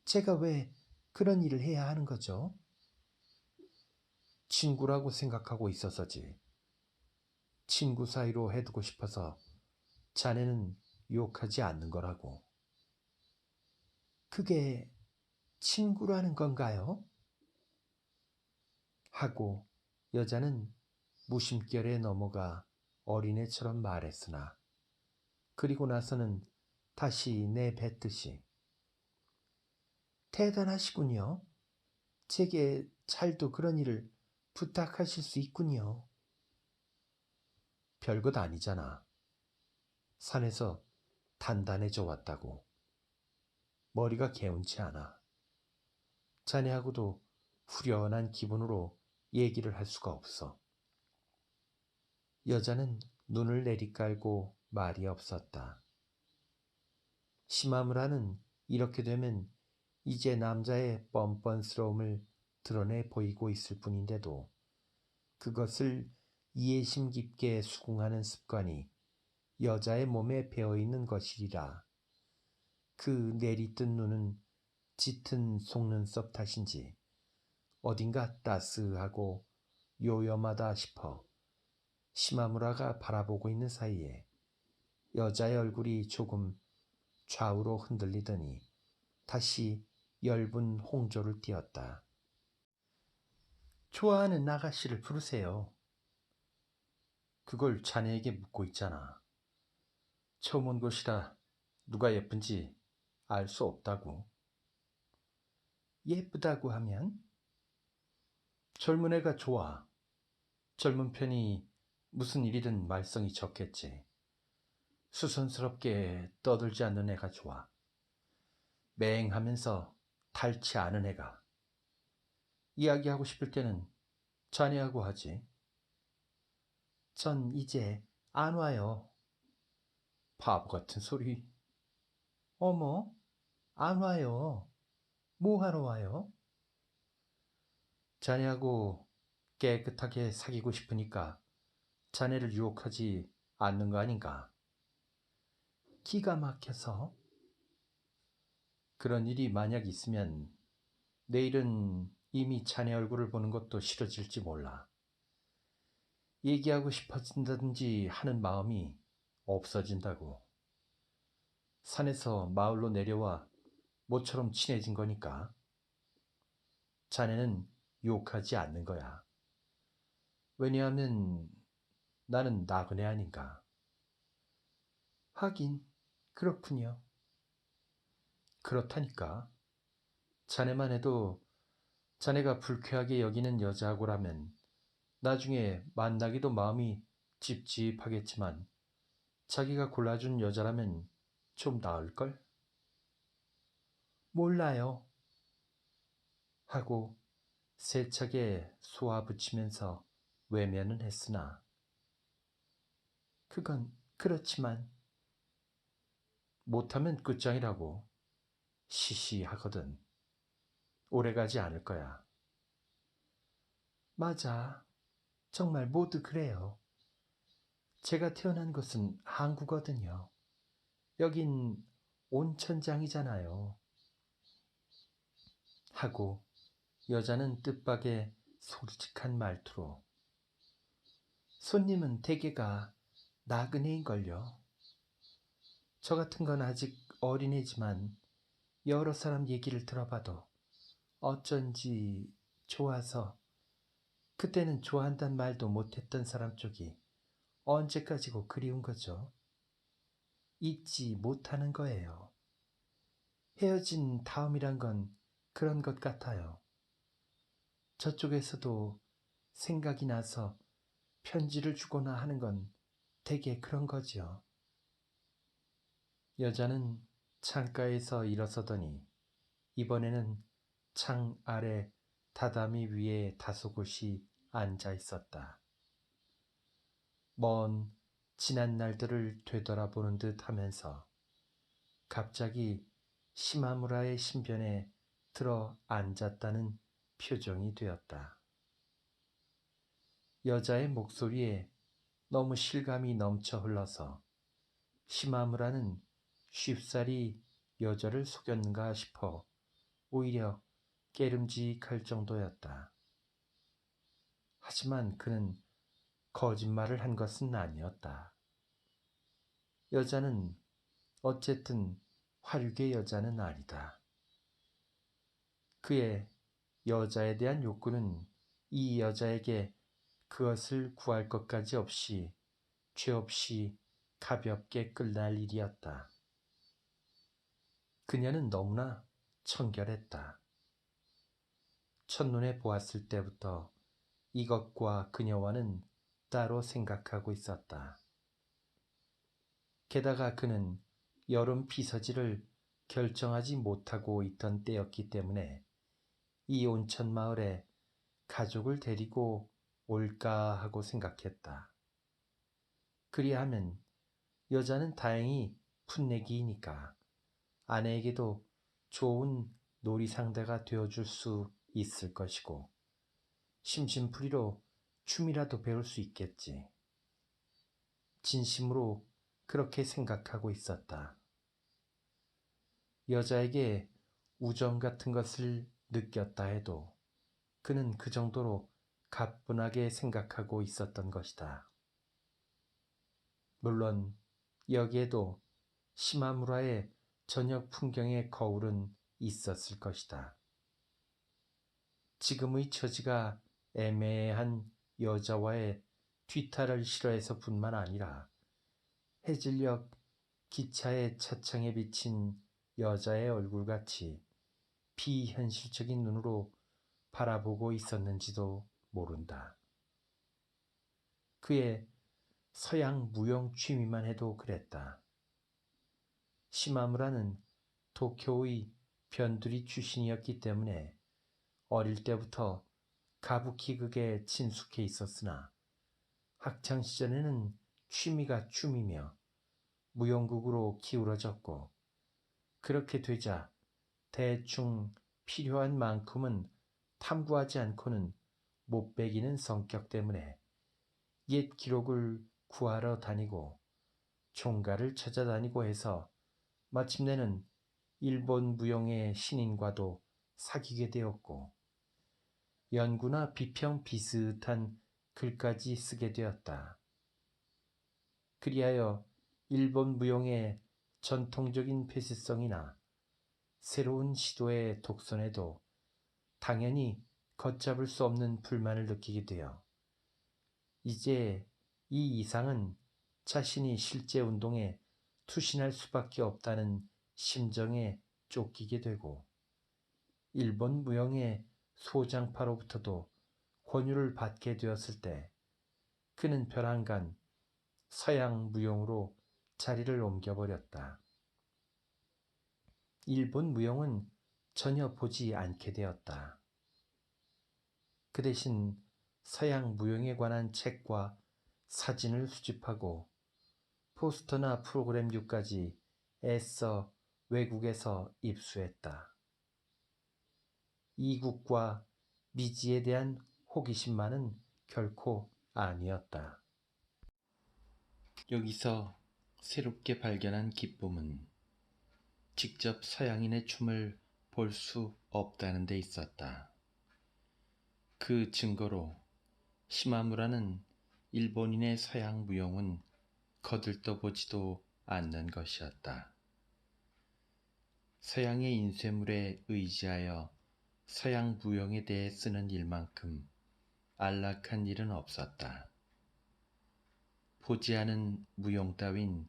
A: 제가 왜 그런 일을 해야 하는 거죠? 친구라고 생각하고 있어서지. 친구 사이로 해두고 싶어서 자네는 유혹하지 않는 거라고. 그게 친구라는 건가요? 하고 여자는 무심결에 넘어가 어린애처럼 말했으나 그리고 나서는 다시 내뱉듯이 대단하시군요. 제게 잘도 그런 일을 부탁하실 수 있군요. 별것 아니잖아. 산에서 단단해져 왔다고. 머리가 개운치 않아. 자네하고도 후련한 기분으로 얘기를 할 수가 없어. 여자는 눈을 내리깔고 말이 없었다. 시마무라는 이렇게 되면 이제 남자의 뻔뻔스러움을 드러내 보이고 있을 뿐인데도 그것을 이해심 깊게 수긍하는 습관이 여자의 몸에 배어있는 것이리라. 그 내리뜬 눈은 짙은 속눈썹 탓인지 어딘가 따스하고 요염하다 싶어 시마무라가 바라보고 있는 사이에 여자의 얼굴이 조금 좌우로 흔들리더니 다시 엷은 홍조를 띄었다. 좋아하는 아가씨를 부르세요. 그걸 자네에게 묻고 있잖아. 처음 온 곳이라 누가 예쁜지 알 수 없다고. 예쁘다고 하면? 젊은 애가 좋아. 젊은 편이 무슨 일이든 말썽이 적겠지. 수선스럽게 떠들지 않는 애가 좋아. 맹하면서 닳지 않은 애가. 이야기하고 싶을 때는 자네하고 하지. 전 이제 안 와요. 바보 같은 소리. 어머, 안 와요. 뭐 하러 와요? 자네하고 깨끗하게 사귀고 싶으니까 자네를 유혹하지 않는 거 아닌가? 기가 막혀서. 그런 일이 만약 있으면 내일은 이미 자네 얼굴을 보는 것도 싫어질지 몰라. 얘기하고 싶어진다든지 하는 마음이 없어진다고. 산에서 마을로 내려와 모처럼 친해진 거니까. 자네는 유혹하지 않는 거야. 왜냐하면 나는 나그네 아닌가. 하긴 그렇군요. 그렇다니까. 자네만 해도 자네가 불쾌하게 여기는 여자하고라면 나중에 만나기도 마음이 찝찝하겠지만 자기가 골라준 여자라면 좀 나을걸? 몰라요. 하고 세차게 쏘아붙이면서 외면은 했으나 그건 그렇지만 못하면 끝장이라고. 시시하거든. 오래가지 않을 거야. 맞아. 정말 모두 그래요. 제가 태어난 곳은 한국거든요. 여긴 온천장이잖아요. 하고 여자는 뜻밖의 솔직한 말투로 손님은 대개가 나그네인걸요. 저 같은 건 아직 어린애지만 여러 사람 얘기를 들어봐도 어쩐지 좋아서 그때는 좋아한단 말도 못했던 사람 쪽이 언제까지고 그리운 거죠. 잊지 못하는 거예요. 헤어진 다음이란 건 그런 것 같아요. 저쪽에서도 생각이 나서 편지를 주거나 하는 건 되게 그런 거지요. 여자는 창가에서 일어서더니 이번에는 창 아래 다다미 위에 다소곳이 앉아 있었다. 먼 지난 날들을 되돌아보는 듯 하면서 갑자기 시마무라의 신변에 들어 앉았다는 표정이 되었다. 여자의 목소리에 너무 실감이 넘쳐 흘러서 시마무라는 쉽사리 여자를 속였는가 싶어 오히려 깨름직할 정도였다. 하지만 그는 거짓말을 한 것은 아니었다. 여자는 어쨌든 화류계 여자는 아니다. 그의 여자에 대한 욕구는 이 여자에게 그것을 구할 것까지 없이 죄 없이 가볍게 끝날 일이었다. 그녀는 너무나 청결했다. 첫눈에 보았을 때부터 이것과 그녀와는 따로 생각하고 있었다. 게다가 그는 여름 피서지를 결정하지 못하고 있던 때였기 때문에 이 온천 마을에 가족을 데리고 올까 하고 생각했다. 그리하면 여자는 다행히 풋내기이니까 아내에게도 좋은 놀이 상대가 되어줄 수 있을 것이고 심심풀이로 춤이라도 배울 수 있겠지. 진심으로 그렇게 생각하고 있었다. 여자에게 우정 같은 것을 느꼈다 해도 그는 그 정도로 가뿐하게 생각하고 있었던 것이다. 물론 여기에도 시마무라의 저녁 풍경의 거울은 있었을 것이다. 지금의 처지가 애매한 여자와의 뒤탈을 싫어해서 뿐만 아니라 해질녘 기차의 차창에 비친 여자의 얼굴같이 비현실적인 눈으로 바라보고 있었는지도 모른다. 그의 서양 무용 취미만 해도 그랬다. 시마무라는 도쿄의 변두리 출신이었기 때문에 어릴 때부터 가부키극에 친숙해 있었으나 학창 시절에는 취미가 춤이며 무용국으로 기울어졌고 그렇게 되자 대충 필요한 만큼은 탐구하지 않고는 못 배기는 성격 때문에 옛 기록을 구하러 다니고 종가를 찾아다니고 해서 마침내는 일본 무용의 신인과도 사귀게 되었고 연구나 비평 비슷한 글까지 쓰게 되었다. 그리하여 일본 무용의 전통적인 폐쇄성이나 새로운 시도의 독선에도 당연히 걷잡을 수 없는 불만을 느끼게 되어 이제 이 이상은 자신이 실제 운동에 투신할 수밖에 없다는 심정에 쫓기게 되고 일본 무용의 소장파로부터도 권유를 받게 되었을 때 그는 벼랑간 서양 무용으로 자리를 옮겨버렸다. 일본 무용은 전혀 보지 않게 되었다. 그 대신 서양 무용에 관한 책과 사진을 수집하고 포스터나 프로그램류까지 애써 외국에서 입수했다. 이국과 미지에 대한 호기심만은 결코 아니었다. 여기서 새롭게 발견한 기쁨은 직접 서양인의 춤을 볼 수 없다는 데 있었다. 그 증거로 시마무라는 일본인의 서양 무용은 거들떠보지도 않는 것이었다. 서양의 인쇄물에 의지하여 서양 무용에 대해 쓰는 일만큼 안락한 일은 없었다. 보지 않은 무용 따윈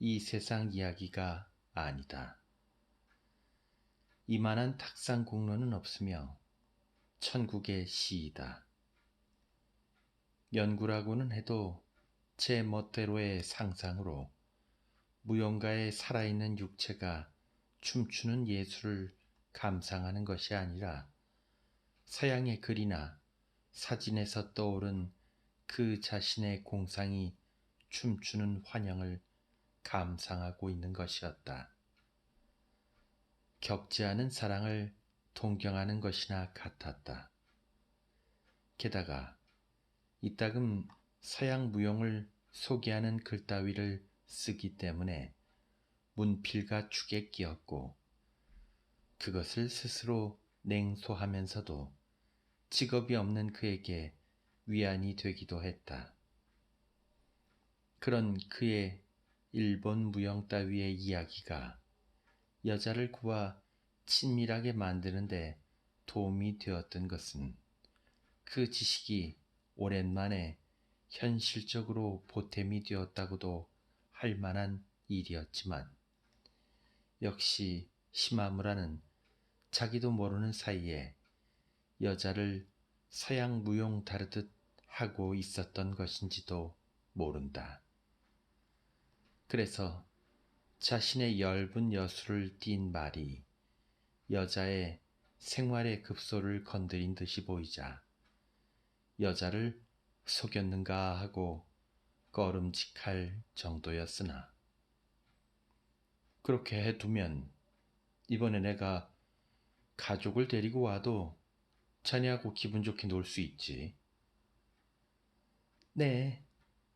A: 이 세상 이야기가 아니다. 이만한 탁상 공로는 없으며 천국의 시이다. 연구라고는 해도 제 멋대로의 상상으로 무용가의 살아있는 육체가 춤추는 예술을 감상하는 것이 아니라 서양의 글이나 사진에서 떠오른 그 자신의 공상이 춤추는 환영을 감상하고 있는 것이었다. 겪지 않은 사랑을 동경하는 것이나 같았다. 게다가 이따금 서양 무용을 소개하는 글 따위를 쓰기 때문에 문필과 축에 끼었고 그것을 스스로 냉소하면서도 직업이 없는 그에게 위안이 되기도 했다. 그런 그의 일본 무용 따위의 이야기가 여자를 구하 친밀하게 만드는데 도움이 되었던 것은 그 지식이 오랜만에 현실적으로 보탬이 되었다고도 할 만한 일이었지만 역시 시마무라는 자기도 모르는 사이에 여자를 서양 무용 다루듯 하고 있었던 것인지도 모른다. 그래서 자신의 엷은 여수를 띤 말이 여자의 생활의 급소를 건드린 듯이 보이자 여자를 속였는가 하고 꺼름직할 정도였으나 그렇게 해두면 이번에 내가 가족을 데리고 와도 자네하고 기분 좋게 놀 수 있지. 네,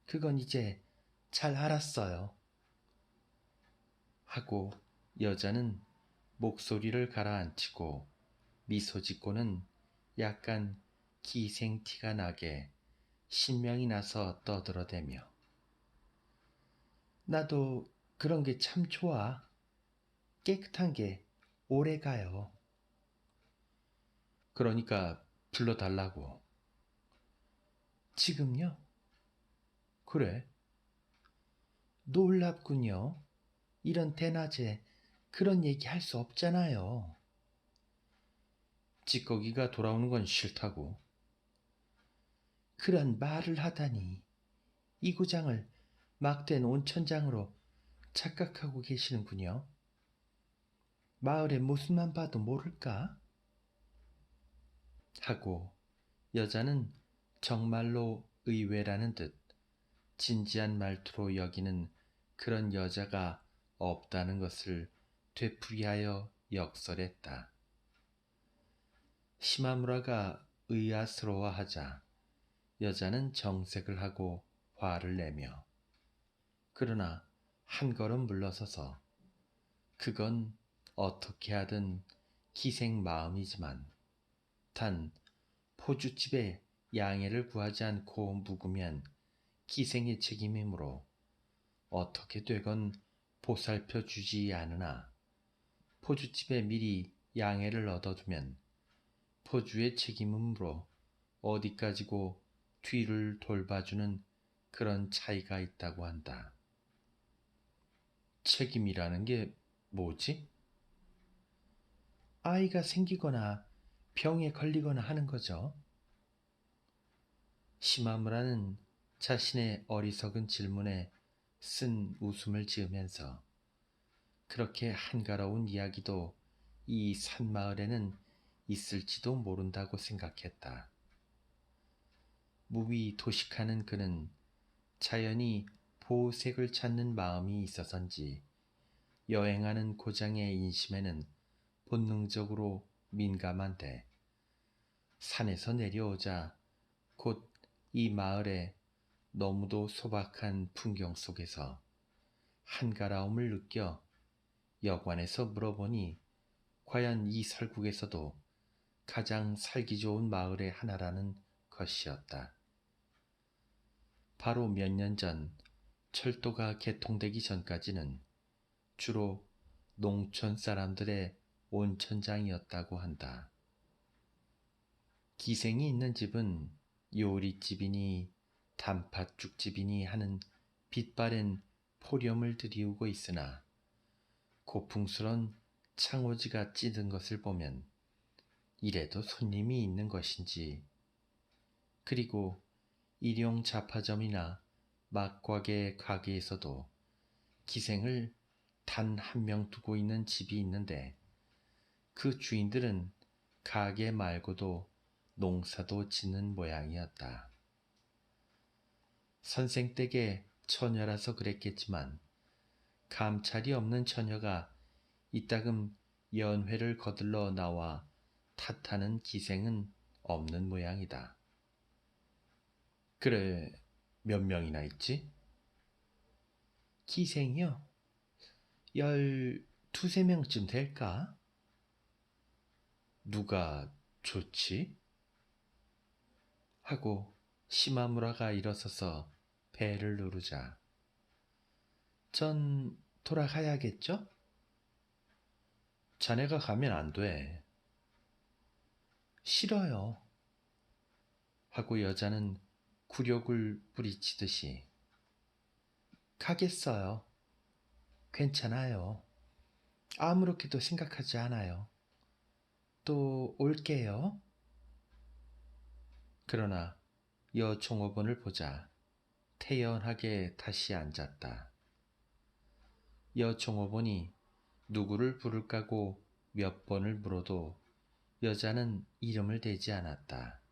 A: 그건 이제 잘 알았어요. 하고 여자는 목소리를 가라앉히고 미소 짓고는 약간 기생티가 나게 신명이 나서 떠들어대며 나도 그런 게 참 좋아. 깨끗한 게 오래 가요. 그러니까 불러달라고. 지금요? 그래. 놀랍군요. 이런 대낮에 그런 얘기 할 수 없잖아요. 찌꺼기가 돌아오는 건 싫다고. 그런 말을 하다니. 이 구장을 막된 온천장으로 착각하고 계시는군요. 마을의 모습만 봐도 모를까? 하고 여자는 정말로 의외라는 듯 진지한 말투로 여기는 그런 여자가 없다는 것을 되풀이하여 역설했다. 시마무라가 의아스러워하자 여자는 정색을 하고 화를 내며 그러나 한 걸음 물러서서 그건 어떻게 하든 기생 마음이지만 단 포주집에 양해를 구하지 않고 묵으면 기생의 책임이므로 어떻게 되건 보살펴 주지 않으나 포주집에 미리 양해를 얻어두면 포주의 책임이므로 어디까지고 뒤를 돌봐주는 그런 차이가 있다고 한다. 책임이라는 게 뭐지? 아이가 생기거나 병에 걸리거나 하는 거죠. 시마무라는 자신의 어리석은 질문에 쓴 웃음을 지으면서 그렇게 한가로운 이야기도 이 산마을에는 있을지도 모른다고 생각했다. 무비도식하는 그는 자연히 보색을 찾는 마음이 있어서인지 여행하는 고장의 인심에는 본능적으로 민감한데 산에서 내려오자 곧 이 마을의 너무도 소박한 풍경 속에서 한가라움을 느껴 여관에서 물어보니 과연 이 설국에서도 가장 살기 좋은 마을의 하나라는 것이었다. 바로 몇 년 전 철도가 개통되기 전까지는 주로 농촌 사람들의 온천장이었다고 한다. 기생이 있는 집은 요리집이니 단팥죽집이니 하는 빛바랜 포렴을 들이우고 있으나 고풍스런 창호지가 찌든 것을 보면 이래도 손님이 있는 것인지, 그리고 일용 잡화점이나 막과계 가게에서도 기생을 단 한 명 두고 있는 집이 있는데 그 주인들은 가게 말고도 농사도 짓는 모양이었다. 선생 댁의 처녀라서 그랬겠지만 감찰이 없는 처녀가 이따금 연회를 거들러 나와 탓하는 기생은 없는 모양이다. 그래, 몇 명이나 있지? 기생이요? 12~13명쯤 될까? 누가 좋지? 하고 시마무라가 일어서서 배를 누르자 전 돌아가야겠죠? 자네가 가면 안 돼. 싫어요. 하고 여자는 굴욕을 뿌리치듯이 가겠어요. 괜찮아요. 아무렇게도 생각하지 않아요. 또 올게요. 그러나 여종업원을 보자 태연하게 다시 앉았다. 여종업원이 누구를 부를까고 몇 번을 물어도 여자는 이름을 대지 않았다.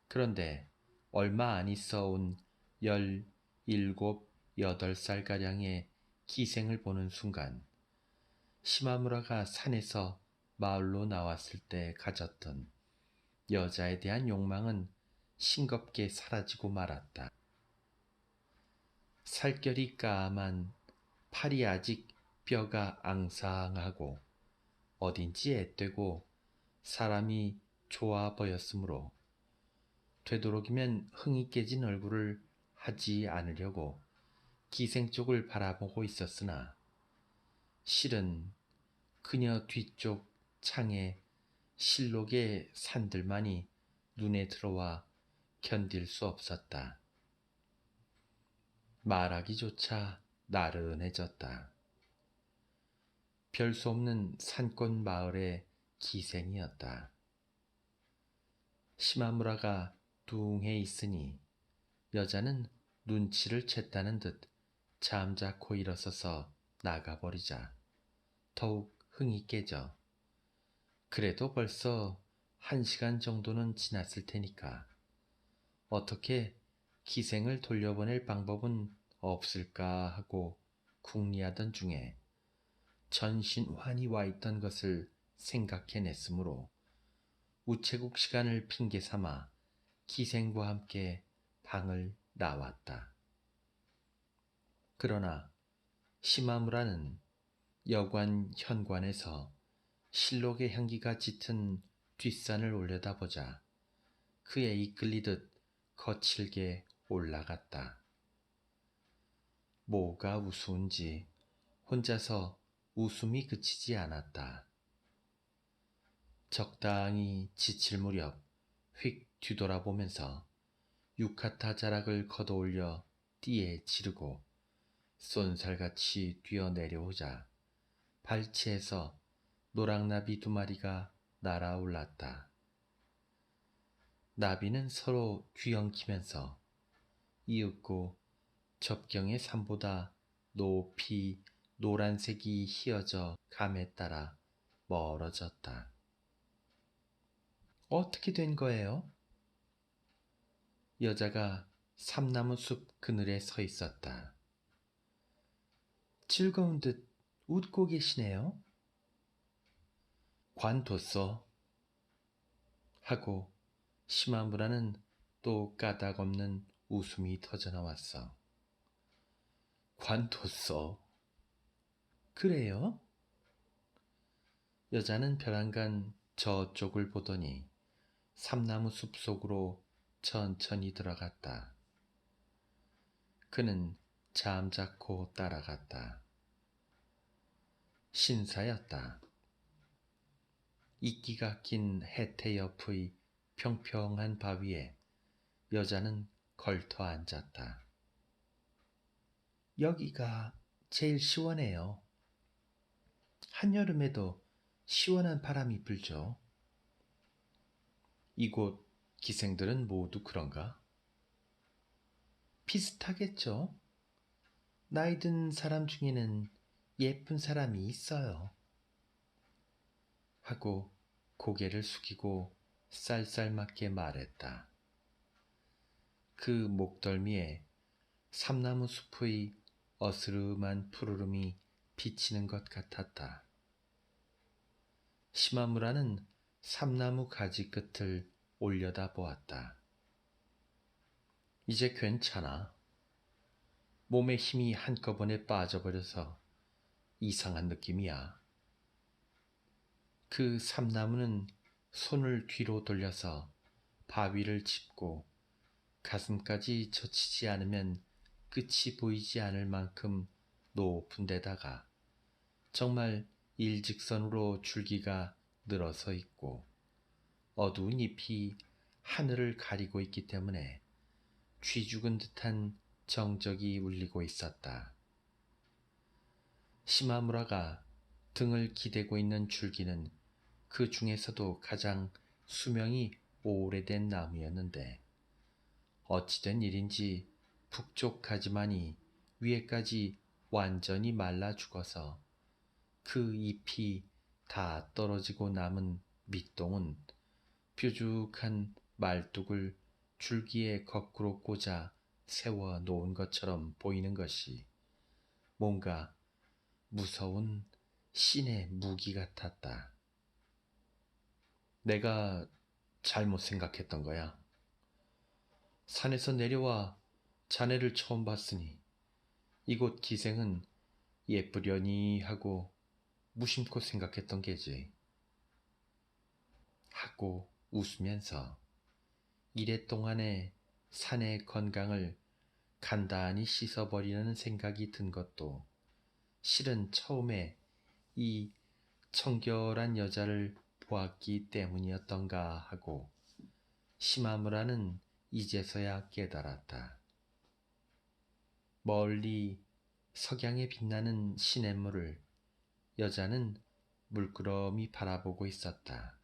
A: 그런데 얼마 안 있어 온 17~8살가량의 기생을 보는 순간 시마무라가 산에서 마을로 나왔을 때 가졌던 여자에 대한 욕망은 싱겁게 사라지고 말았다. 살결이 까만 팔이 아직 뼈가 앙상하고 어딘지 앳되고 사람이 좋아 보였으므로 되도록이면 흥이 깨진 얼굴을 하지 않으려고 기생 쪽을 바라보고 있었으나 실은 그녀 뒤쪽 창에 실록의 산들만이 눈에 들어와 견딜 수 없었다. 말하기조차 나른해졌다. 별 수 없는 산골 마을의 기생이었다. 시마무라가 둥해 있으니 여자는 눈치를 챘다는 듯 잠자코 일어서서 나가버리자 더욱 흥이 깨져 그래도 벌써 1시간 정도는 지났을 테니까 어떻게 기생을 돌려보낼 방법은 없을까 하고 궁리하던 중에 전신환이 와 있던 것을 생각해냈으므로 우체국 시간을 핑계 삼아 기생과 함께 방을 나왔다. 그러나 시마무라는 여관 현관에서 실록의 향기가 짙은 뒷산을 올려다보자 그에 이끌리듯 거칠게 올라갔다. 뭐가 우스운지 혼자서 웃음이 그치지 않았다. 적당히 지칠 무렵 휙 뒤돌아보면서 유카타 자락을 걷어올려 띠에 지르고 쏜살같이 뛰어내려오자 발치에서 노랑나비 2마리가 날아올랐다. 나비는 서로 귀엉키면서 이윽고 접경의 산보다 높이 노란색이 휘어져 감에 따라 멀어졌다. 어떻게 된 거예요? 여자가 삼나무 숲 그늘에 서 있었다. 즐거운 듯 웃고 계시네요. 관뒀어. 하고 시마무라는 또 까닭없는 웃음이 터져나왔어. 관뒀어. 그래요? 여자는 벼랑간 저쪽을 보더니 삼나무 숲 속으로 천천히 들어갔다. 그는 잠자코 따라갔다. 신사였다. 이끼가 낀 해태 옆의 평평한 바위에 여자는 걸터 앉았다. 여기가 제일 시원해요. 한여름에도 시원한 바람이 불죠. 이곳 기생들은 모두 그런가? 비슷하겠죠. 나이 든 사람 중에는 예쁜 사람이 있어요. 하고 고개를 숙이고 쌀쌀맞게 말했다. 그 목덜미에 삼나무 숲의 어스름한 푸르름이 비치는 것 같았다. 시마무라는 삼나무 가지 끝을 올려다 보았다. 이제 괜찮아. 몸에 힘이 한꺼번에 빠져버려서 이상한 느낌이야. 그 삼나무는 손을 뒤로 돌려서 바위를 짚고 가슴까지 젖히지 않으면 끝이 보이지 않을 만큼 높은 데다가 정말 일직선으로 줄기가 늘어서 있고 어두운 잎이 하늘을 가리고 있기 때문에 쥐 죽은 듯한 정적이 울리고 있었다. 시마무라가 등을 기대고 있는 줄기는 그 중에서도 가장 수명이 오래된 나무였는데 어찌된 일인지 북쪽하지만이 위에까지 완전히 말라 죽어서 그 잎이 다 떨어지고 남은 밑동은 뾰족한 말뚝을 줄기에 거꾸로 꽂아 세워 놓은 것처럼 보이는 것이 뭔가 무서운 신의 무기 같았다. 내가 잘못 생각했던 거야. 산에서 내려와 자네를 처음 봤으니 이곳 기생은 예쁘려니 하고 무심코 생각했던 게지. 하고 웃으면서 이랫동안의 산의 건강을 간단히 씻어버리려는 생각이 든 것도 실은 처음에 이 청결한 여자를 보았기 때문이었던가 하고 시마무라는 이제서야 깨달았다. 멀리 석양에 빛나는 시냇물을 여자는 물끄러미 바라보고 있었다.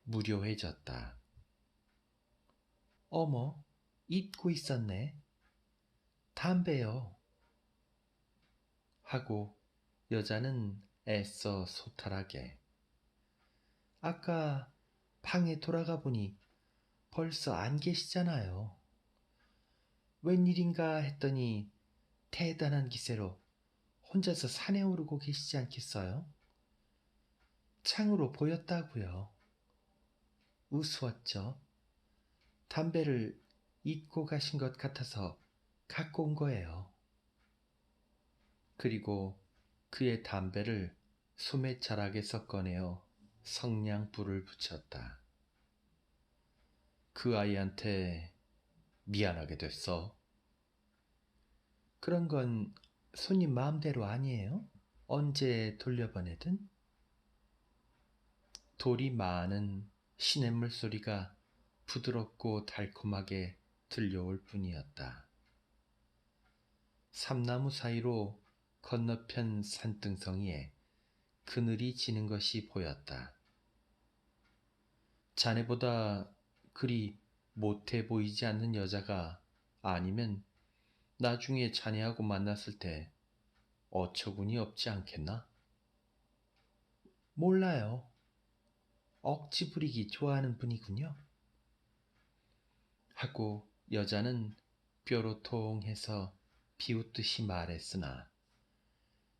A: 무료해졌다. 어머, 잊고 있었네. 담배요. 하고 여자는 애써 소탈하게 아까 방에 돌아가 보니 벌써 안 계시잖아요. 웬일인가 했더니 대단한 기세로 혼자서 산에 오르고 계시지 않겠어요? 창으로 보였다고요. 우스웠죠. 담배를 잊고 가신 것 같아서 갖고 온 거예요. 그리고 그의 담배를 소매자락에서 꺼내어 성냥 불을 붙였다. 그 아이한테 미안하게 됐어. 그런 건 손님 마음대로 아니에요? 언제 돌려보내든? 돌이 많은 시냇물 소리가 부드럽고 달콤하게 들려올 뿐이었다. 삼나무 사이로 건너편 산등성이에 그늘이 지는 것이 보였다. 자네보다 그리 못해 보이지 않는 여자가 아니면 나중에 자네하고 만났을 때 어처구니 없지 않겠나? 몰라요. 억지 부리기 좋아하는 분이군요. 하고 여자는 뾰로통해서 비웃듯이 말했으나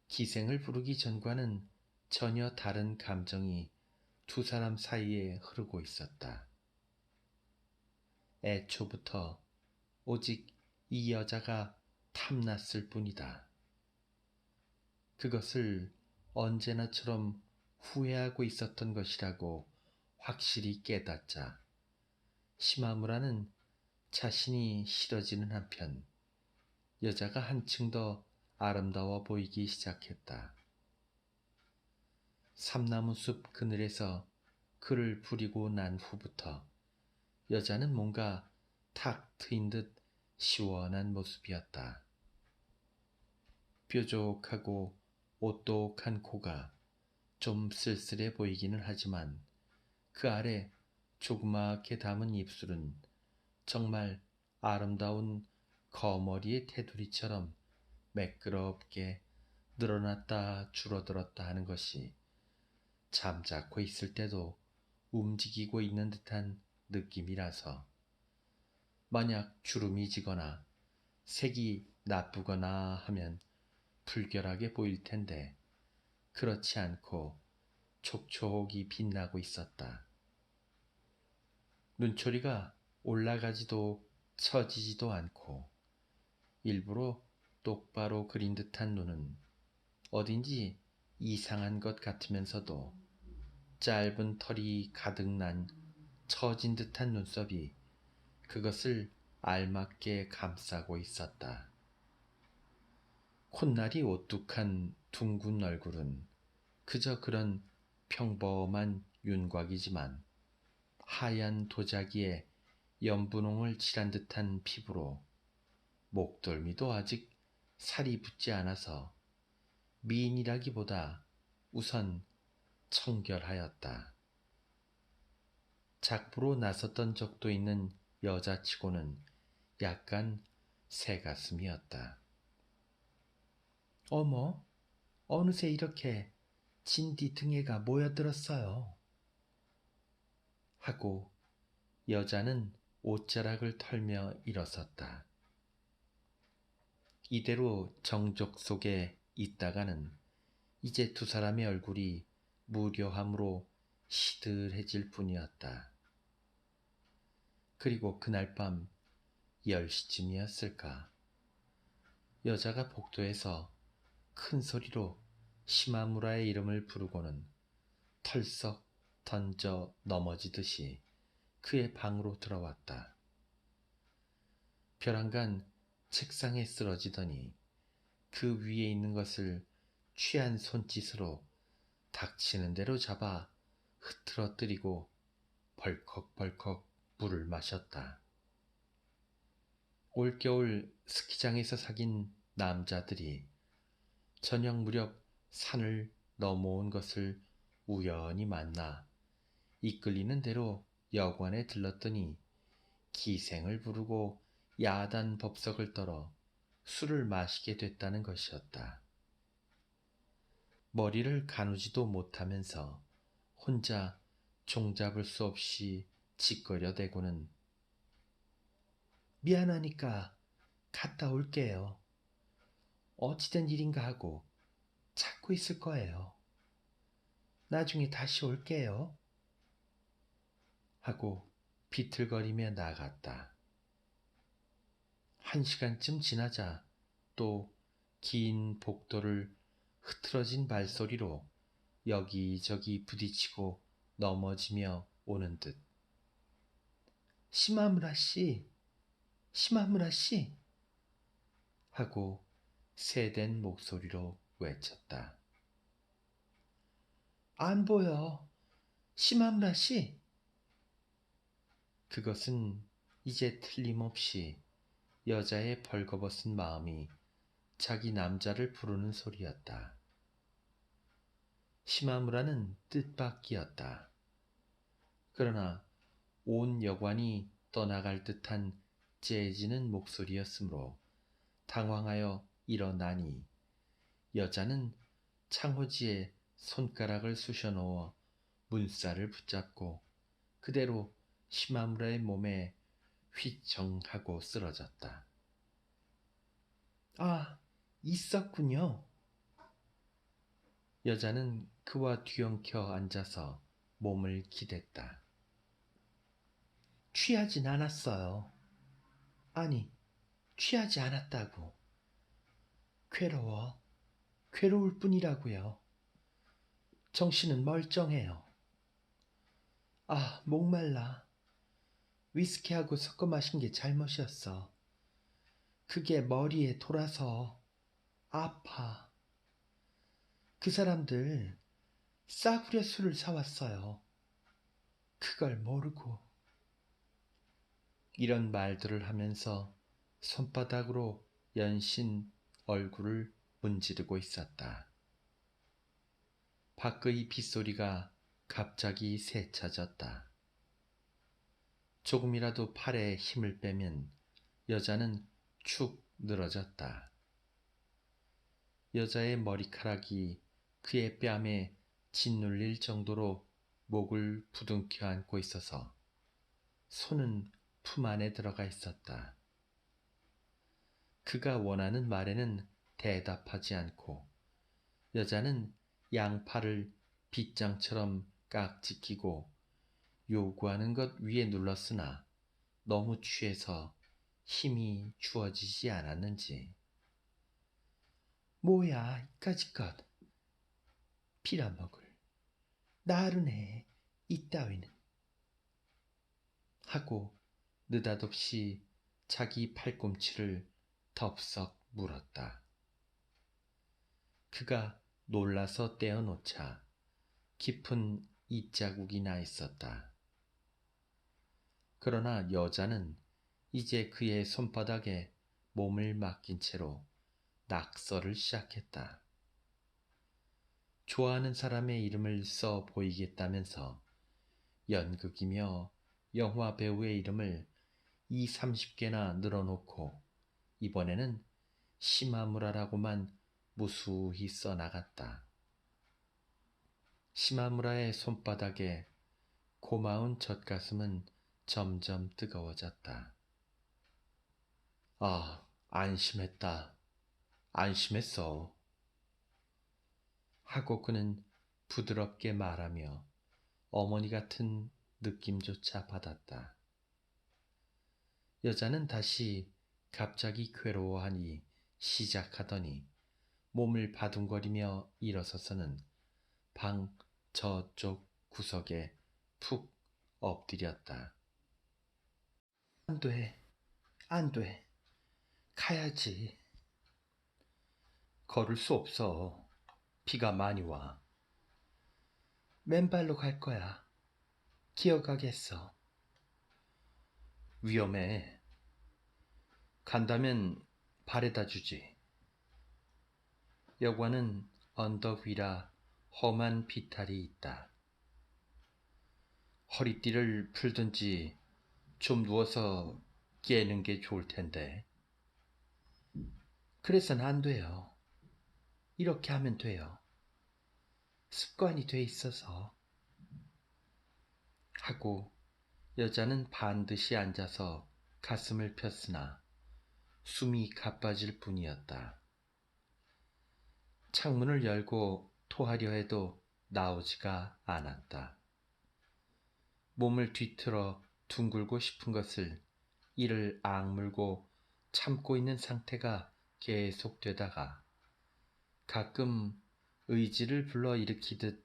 A: 기생을 부르기 전과는 전혀 다른 감정이 두 사람 사이에 흐르고 있었다. 애초부터 오직 이 여자가 탐났을 뿐이다. 그것을 언제나처럼 후회하고 있었던 것이라고 확실히 깨닫자 시마무라는 자신이 싫어지는 한편 여자가 한층 더 아름다워 보이기 시작했다. 삼나무숲 그늘에서 그를 부리고 난 후부터 여자는 뭔가 탁 트인 듯 시원한 모습이었다. 뾰족하고 오똑한 코가 좀 쓸쓸해 보이기는 하지만 그 아래 조그맣게 담은 입술은 정말 아름다운 거머리의 테두리처럼 매끄럽게 늘어났다 줄어들었다 하는 것이 잠자코 있을 때도 움직이고 있는 듯한 느낌이라서 만약 주름이 지거나 색이 나쁘거나 하면 불결하게 보일 텐데 그렇지 않고 촉촉이 빛나고 있었다. 눈초리가 올라가지도 처지지도 않고 일부러 똑바로 그린 듯한 눈은 어딘지 이상한 것 같으면서도 짧은 털이 가득 난 처진 듯한 눈썹이 그것을 알맞게 감싸고 있었다. 콧날이 오뚝한 둥근 얼굴은 그저 그런 평범한 윤곽이지만 하얀 도자기에 연분홍을 칠한 듯한 피부로 목덜미도 아직 살이 붙지 않아서 미인이라기보다 우선 청결하였다. 작부로 나섰던 적도 있는 여자치고는 약간 새가슴이었다. 어머, 어느새 이렇게 진디 등에가 모여들었어요. 하고 여자는 옷자락을 털며 일어섰다. 이대로 정적 속에 있다가는 이제 두 사람의 얼굴이 무료함으로 시들해질 뿐이었다. 그리고 그날 밤 10시쯤이었을까. 여자가 복도에서 큰 소리로 시마무라의 이름을 부르고는 털썩 던져 넘어지듯이 그의 방으로 들어왔다. 벼랑간 책상에 쓰러지더니 그 위에 있는 것을 취한 손짓으로 닥치는 대로 잡아 흐트러뜨리고 벌컥벌컥 물을 마셨다. 올겨울 스키장에서 사귄 남자들이 저녁 무렵 산을 넘어온 것을 우연히 만나 이끌리는 대로 여관에 들렀더니 기생을 부르고 야단 법석을 떨어 술을 마시게 됐다는 것이었다. 머리를 가누지도 못하면서 혼자 종잡을 수 없이 짓거려대고는 미안하니까 갔다 올게요. 어찌된 일인가 하고 찾고 있을 거예요. 나중에 다시 올게요. 하고 비틀거리며 나갔다. 1시간쯤 지나자 또 긴 복도를 흐트러진 발소리로 여기저기 부딪히고 넘어지며 오는 듯. 시마무라 씨, 시마무라 씨! 하고 새된 목소리로 외쳤다. 안 보여. 시마무라 씨! 그것은 이제 틀림없이 여자의 벌거벗은 마음이 자기 남자를 부르는 소리였다. 시마무라는 뜻밖이었다. 그러나 온 여관이 떠나갈 듯한 째지는 목소리였으므로 당황하여 일어나니 여자는 창호지에 손가락을 쑤셔 넣어 문살을 붙잡고 그대로 시마무라의 몸에 휘청하고 쓰러졌다. 아, 있었군요. 여자는 그와 뒤엉켜 앉아서 몸을 기댔다. 취하진 않았어요. 아니, 취하지 않았다고. 괴로울 뿐이라고요. 정신은 멀쩡해요. 아, 목말라. 위스키하고 섞어 마신 게 잘못이었어. 그게 머리에 돌아서 아파. 그 사람들 싸구려 술을 사왔어요. 그걸 모르고. 이런 말들을 하면서 손바닥으로 연신 얼굴을 문지르고 있었다. 밖의 빗소리가 갑자기 세차졌다. 조금이라도 팔에 힘을 빼면 여자는 축 늘어졌다. 여자의 머리카락이 그의 뺨에 짓눌릴 정도로 목을 부둥켜 안고 있어서 손은 품 안에 들어가 있었다. 그가 원하는 말에는 대답하지 않고 여자는 양팔을 빗장처럼 깍지 끼고 요구하는 것 위에 눌렀으나 너무 취해서 힘이 주어지지 않았는지 뭐야 이까짓 것 빌어먹을 나른해 이따위는 하고 느닷없이 자기 팔꿈치를 덥석 물었다. 그가 놀라서 떼어놓자 깊은 이자국이 나 있었다. 그러나 여자는 이제 그의 손바닥에 몸을 맡긴 채로 낙서를 시작했다. 좋아하는 사람의 이름을 써 보이겠다면서 연극이며 영화 배우의 이름을 30개나 늘어놓고 이번에는 시마무라라고만 무수히 써나갔다. 시마무라의 손바닥에 고마운 젖가슴은 점점 뜨거워졌다. 아, 안심했다. 안심했어. 하고 그는 부드럽게 말하며 어머니 같은 느낌조차 받았다. 여자는 다시 갑자기 괴로워하니 시작하더니 몸을 바둥거리며 일어서서는 방 저쪽 구석에 푹 엎드렸다. 안 돼, 안 돼. 가야지. 걸을 수 없어. 비가 많이 와. 맨발로 갈 거야. 기어가겠어. 위험해. 간다면 발에다 주지. 여관은 언덕 위라 험한 비탈이 있다. 허리띠를 풀든지 좀 누워서 깨는 게 좋을 텐데. 그래서는 안 돼요. 이렇게 하면 돼요. 습관이 돼 있어서. 하고 여자는 반드시 앉아서 가슴을 폈으나 숨이 가빠질 뿐이었다. 창문을 열고 토하려 해도 나오지가 않았다. 몸을 뒤틀어 둥글고 싶은 것을 이를 악물고 참고 있는 상태가 계속되다가 가끔 의지를 불러일으키듯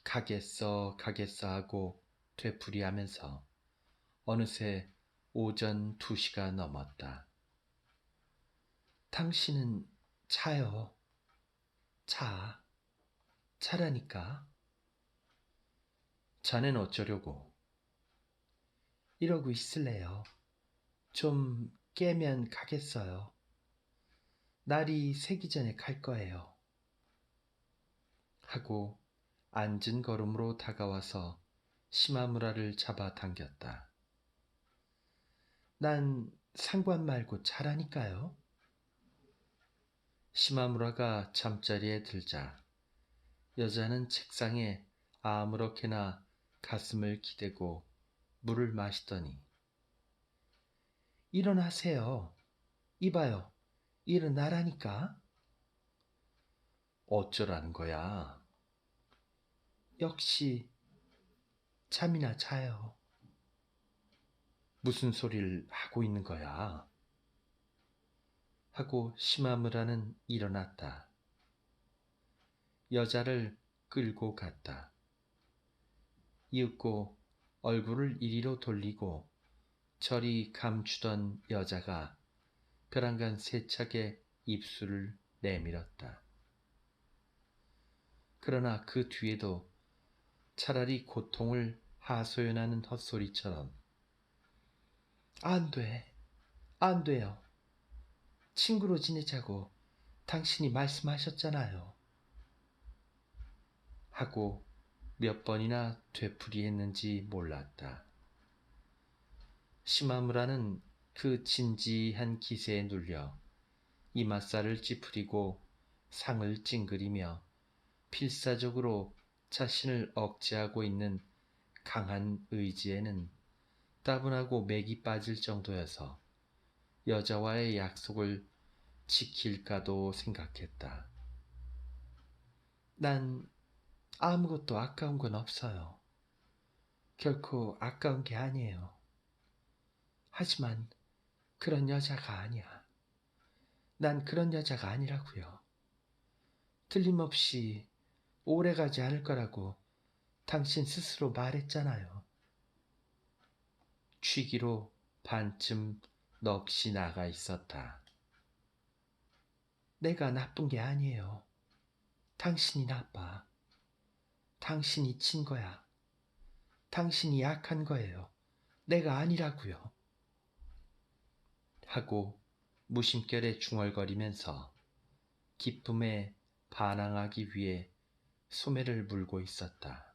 A: 가겠어 가겠어 하고 되풀이하면서 어느새 오전 2시가 넘었다. 당신은 자요. 자라니까. 자넨 어쩌려고? 이러고 있을래요. 좀 깨면 가겠어요. 날이 새기 전에 갈 거예요. 하고 앉은 걸음으로 다가와서 시마무라를 잡아당겼다. 난 상관 말고 잘하니까요. 시마무라가 잠자리에 들자 여자는 책상에 아무렇게나 가슴을 기대고 물을 마시더니 일어나세요. 이봐요. 일어나라니까.
B: 어쩌라는 거야?
A: 역시 잠이나 자요.
B: 무슨 소리를 하고 있는 거야?
A: 하고 시마무라는 일어났다. 여자를 끌고 갔다. 이윽고 얼굴을 이리로 돌리고 저리 감추던 여자가 벼랑간 세차게 입술을 내밀었다. 그러나 그 뒤에도 차라리 고통을 하소연하는 헛소리처럼 안 돼, 안 돼요. 친구로 지내자고 당신이 말씀하셨잖아요. 하고 몇 번이나 되풀이했는지 몰랐다. 시마무라는 그 진지한 기세에 눌려 이맛살을 찌푸리고 상을 찡그리며 필사적으로 자신을 억제하고 있는 강한 의지에는 따분하고 맥이 빠질 정도여서 여자와의 약속을 지킬까도 생각했다. 난 아무것도 아까운 건 없어요. 결코 아까운 게 아니에요. 하지만 그런 여자가 아니야. 난 그런 여자가 아니라고요. 틀림없이 오래가지 않을 거라고 당신 스스로 말했잖아요. 취기로 반쯤 넋이 나가 있었다. 내가 나쁜 게 아니에요. 당신이 나빠. 당신이 친 거야. 당신이 약한 거예요. 내가 아니라고요. 하고 무심결에 중얼거리면서 기쁨에 반항하기 위해 소매를 물고 있었다.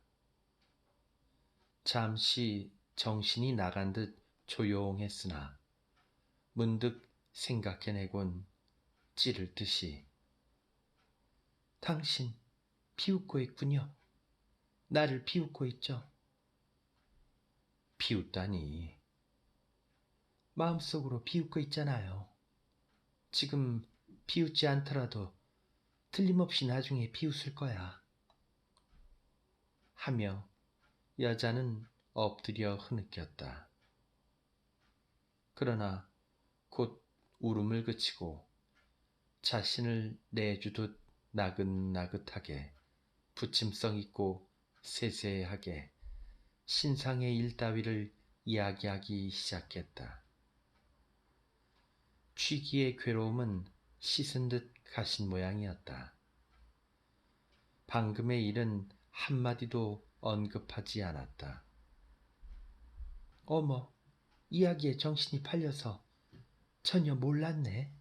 A: 잠시 정신이 나간 듯 조용했으나 문득 생각해내곤 찌를 듯이 당신 비웃고 있군요. 나를 비웃고 있죠.
B: 비웃다니.
A: 마음속으로 비웃고 있잖아요. 지금 비웃지 않더라도 틀림없이 나중에 비웃을 거야. 하며 여자는 엎드려 흐느꼈다. 그러나 곧 울음을 그치고 자신을 내주듯 나긋나긋하게 부침성 있고 세세하게 신상의 일 따위를 이야기하기 시작했다. 취기의 괴로움은 씻은 듯 가신 모양이었다. 방금의 일은 한마디도 언급하지 않았다. 어머, 이야기에 정신이 팔려서 전혀 몰랐네.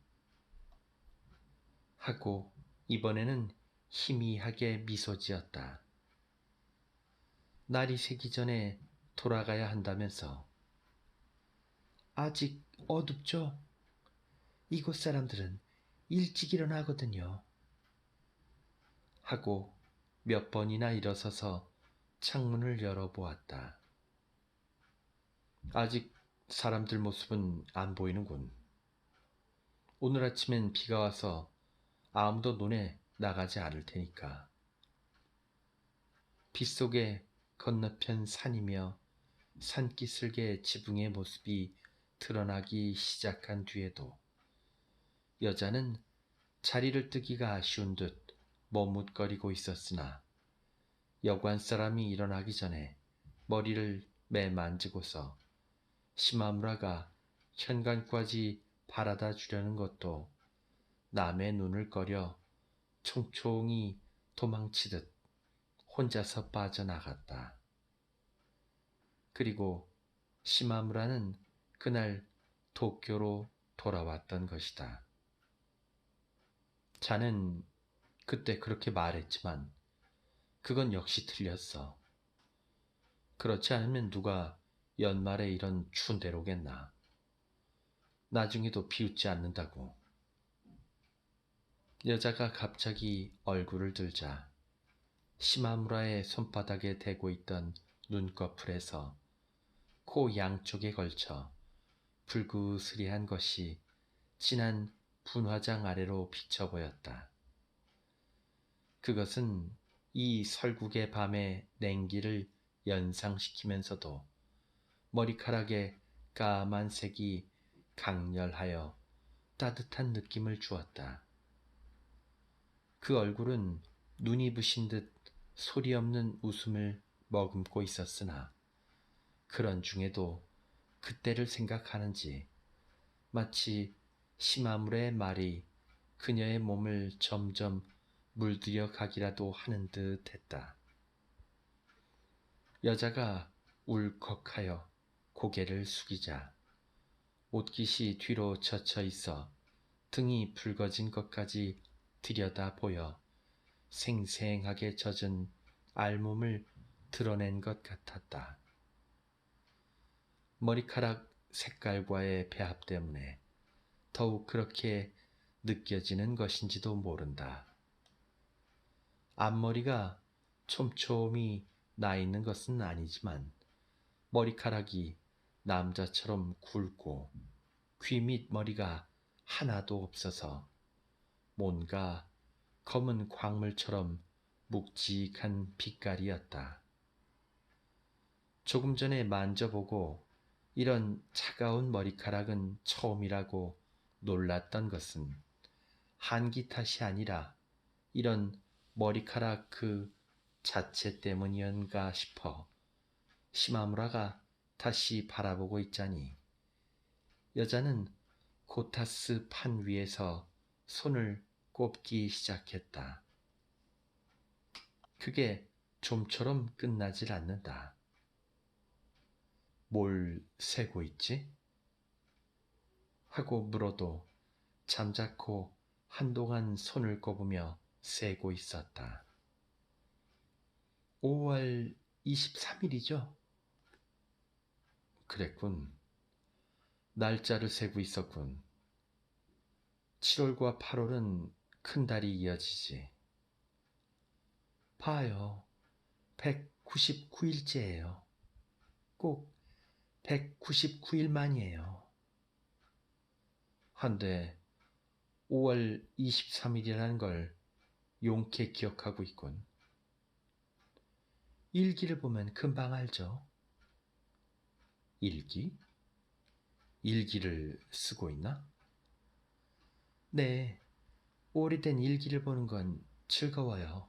A: 하고 이번에는 희미하게 미소 지었다. 날이 새기 전에 돌아가야 한다면서. 아직 어둡죠? 이곳 사람들은 일찍 일어나거든요. 하고 몇 번이나 일어서서 창문을 열어보았다. 아직 사람들 모습은 안 보이는군. 오늘 아침엔 비가 와서 아무도 논에 나가지 않을 테니까. 빗속에 건너편 산이며 산기슭의 지붕의 모습이 드러나기 시작한 뒤에도 여자는 자리를 뜨기가 아쉬운 듯 머뭇거리고 있었으나 여관 사람이 일어나기 전에 머리를 매만지고서 시마무라가 현관까지 바라다 주려는 것도 남의 눈을 꺼려 총총히 도망치듯 혼자서 빠져나갔다. 그리고 시마무라는 그날 도쿄로 돌아왔던 것이다. 자는 그때 그렇게 말했지만
B: 그건 역시 틀렸어. 그렇지 않으면 누가 연말에 이런 추운 데로 오겠나. 나중에도 비웃지 않는다고. 여자가 갑자기 얼굴을 들자 시마무라의 손바닥에 대고 있던 눈꺼풀에서 코 양쪽에 걸쳐 불그스리한 것이 진한 분화장 아래로 비쳐 보였다. 그것은 이 설국의 밤의 냉기를 연상시키면서도 머리카락의 까만 색이 강렬하여 따뜻한 느낌을 주었다. 그 얼굴은 눈이 부신 듯 소리 없는 웃음을 머금고 있었으나 그런 중에도 그때를 생각하는지 마치 시마물의 말이 그녀의 몸을 점점 물들여 가기라도 하는 듯 했다. 여자가 울컥하여 고개를 숙이자 옷깃이 뒤로 젖혀 있어 등이 붉어진 것까지 들여다 보여 생생하게 젖은 알몸을 드러낸 것 같았다. 머리카락 색깔과의 배합 때문에 더욱 그렇게 느껴지는 것인지도 모른다. 앞머리가 촘촘히 나 있는 것은 아니지만 머리카락이 남자처럼 굵고 귀 밑 머리가 하나도 없어서 뭔가 검은 광물처럼 묵직한 빛깔이었다. 조금 전에 만져보고 이런 차가운 머리카락은 처음이라고 놀랐던 것은 한기 탓이 아니라 이런 머리카락 그 자체 때문이었는가 싶어 시마무라가 다시 바라보고 있자니 여자는 고타스 판 위에서 손을 꼽기 시작했다. 그게 좀처럼 끝나질 않는다. 뭘 세고 있지? 하고 물어도 잠자코 한동안 손을 꼽으며 세고 있었다. 5월 23일이죠? 그랬군. 날짜를 세고 있었군. 7월과 8월은 큰 달이 이어지지. 봐요. 199일째예요. 꼭 199일만이에요. 한데 5월 23일이라는 걸 용케 기억하고 있군. 일기를 보면 금방 알죠. 일기? 일기를 쓰고 있나? 네, 오래된 일기를 보는 건 즐거워요.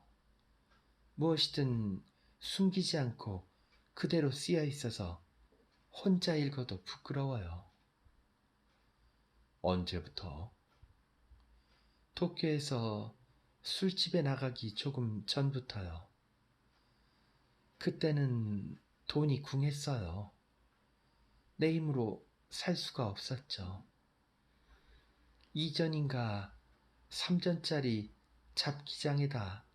B: 무엇이든 숨기지 않고 그대로 쓰여 있어서 혼자 읽어도 부끄러워요. 언제부터? 도쿄에서 술집에 나가기 조금 전부터요. 그때는 돈이 궁했어요. 내 힘으로 살 수가 없었죠. 2전인가 3전짜리 잡기장에다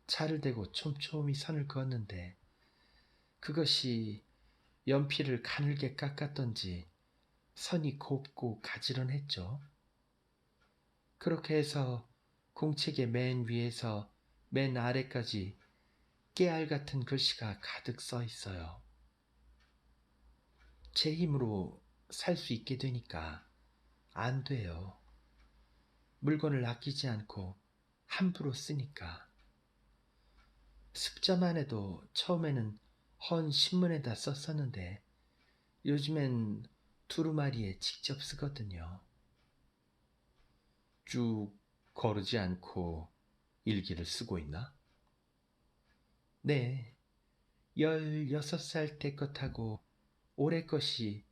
B: 차를 대고 촘촘히 선을 그었는데 그것이 연필을 가늘게 깎았던지 선이 곱고 가지런했죠. 그렇게 해서 공책의 맨 위에서 맨 아래까지 깨알 같은 글씨가 가득 써 있어요. 제 힘으로 살 수 있게 되니까 안 돼요. 물건을 아끼지 않고 함부로 쓰니까. 습자만 해도 처음에는 헌 신문에다 썼었는데 요즘엔 두루마리에 직접 쓰거든요. 쭉 거르지 않고 일기를 쓰고 있나? 네, 16살 때 것하고 올해 것이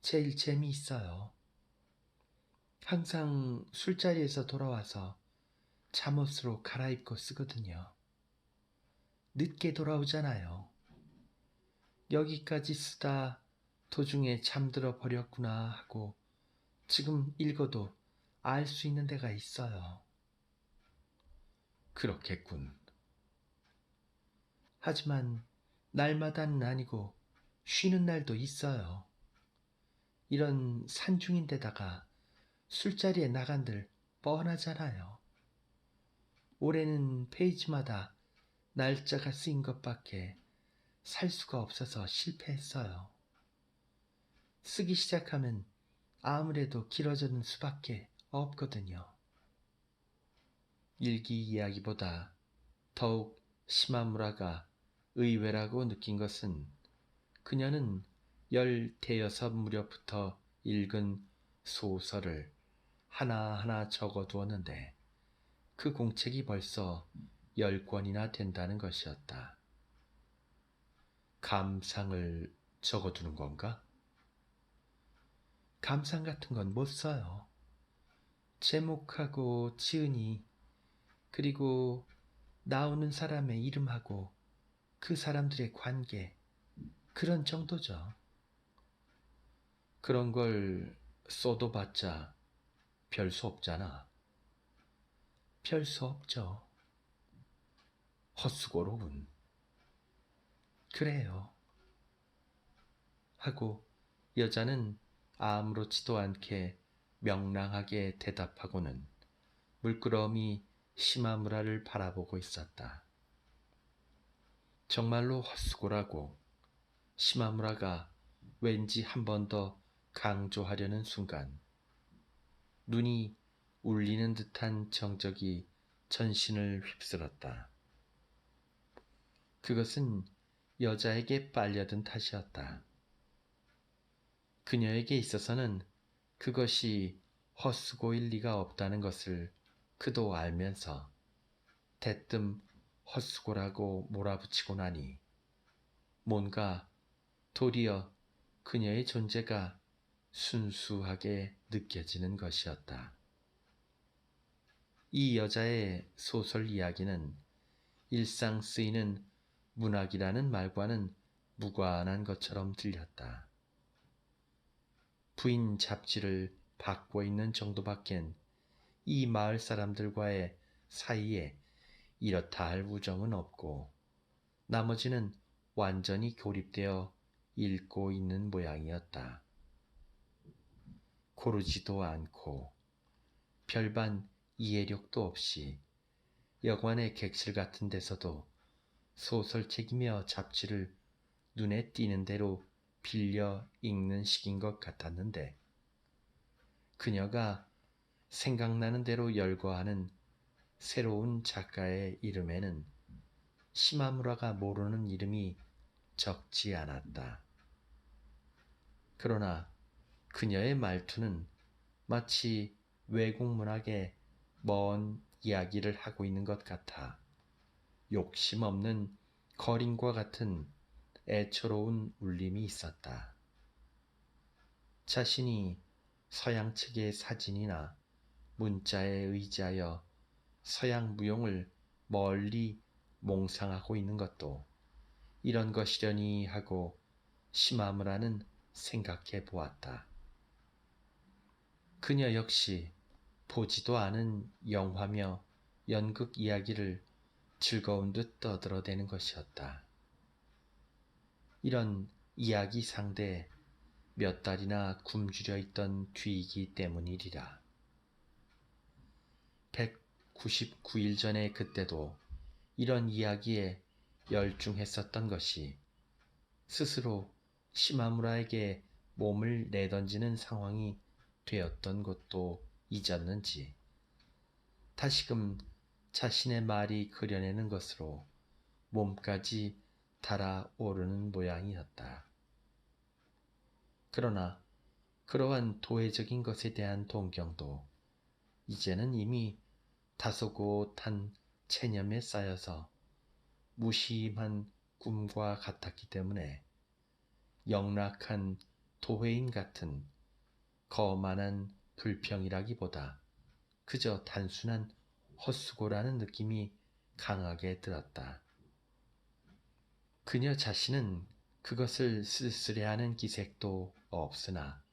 B: 제일 재미있어요. 항상 술자리에서 돌아와서 잠옷으로 갈아입고 쓰거든요. 늦게 돌아오잖아요. 여기까지 쓰다 도중에 잠들어 버렸구나 하고 지금 읽어도 알 수 있는 데가 있어요. 그렇겠군.
A: 하지만 날마다는 아니고 쉬는 날도 있어요. 이런 산중인데다가 술자리에 나간들 뻔하잖아요. 올해는 페이지마다 날짜가 쓰인 것밖에 살 수가 없어서 실패했어요. 쓰기 시작하면 아무래도 길어지는 수밖에 없거든요. 일기 이야기보다 더욱 시마무라가 의외라고 느낀 것은 그녀는 16 무렵부터 읽은 소설을 하나하나 적어두었는데 그 공책이 벌써 10권이나 된다는 것이었다. 감상을 적어두는 건가? 감상 같은 건 못 써요. 제목하고 지은이 그리고 나오는 사람의 이름하고 그 사람들의 관계 그런 정도죠. 그런 걸 써도 봤자 별 수 없잖아. 별 수 없죠. 헛수고로군. 그래요. 하고 여자는 아무렇지도 않게 명랑하게 대답하고는 물끄러미 시마무라를 바라보고 있었다. 정말로 헛수고라고 시마무라가 왠지 한 번 더 강조하려는 순간 눈이 울리는 듯한 정적이 전신을 휩쓸었다. 그것은 여자에게 빨려든 탓이었다. 그녀에게 있어서는 그것이 헛수고일 리가 없다는 것을 그도 알면서 대뜸 헛수고라고 몰아붙이고 나니 뭔가 도리어 그녀의 존재가 순수하게 느껴지는 것이었다. 이 여자의 소설 이야기는 일상 쓰이는 문학이라는 말과는 무관한 것처럼 들렸다. 부인 잡지를 받고 있는 정도밖엔 이 마을 사람들과의 사이에 이렇다 할 우정은 없고 나머지는 완전히 고립되어 읽고 있는 모양이었다. 고르지도 않고 별반 이해력도 없이 여관의 객실 같은 데서도 소설책이며 잡지를 눈에 띄는 대로 빌려 읽는 식인 것 같았는데 그녀가 생각나는 대로 열거하는 새로운 작가의 이름에는 시마무라가 모르는 이름이 적지 않았다. 그러나 그녀의 말투는 마치 외국 문학의 먼 이야기를 하고 있는 것 같아 욕심 없는 거린과 같은 애처로운 울림이 있었다. 자신이 서양 측의 사진이나 문자에 의지하여 서양 무용을 멀리 몽상하고 있는 것도 이런 것이려니 하고 시마무라는 생각해 보았다. 그녀 역시 보지도 않은 영화며 연극 이야기를 즐거운 듯 떠들어대는 것이었다. 이런 이야기 상대에 몇 달이나 굶주려 있던 뒤이기 때문이리라. 199일 전에 그때도 이런 이야기에 열중했었던 것이 스스로 시마무라에게 몸을 내던지는 상황이 되었던 것도 잊었는지 다시금 자신의 말이 그려내는 것으로 몸까지 달아오르는 모양이었다. 그러나 그러한 도회적인 것에 대한 동경도 이제는 이미 다소곳한 체념에 쌓여서 무심한 꿈과 같았기 때문에 영락한 도회인 같은 거만한 불평이라기보다 그저 단순한 헛수고라는 느낌이 강하게 들었다. 그녀 자신은 그것을 쓸쓸해하는 기색도 없으나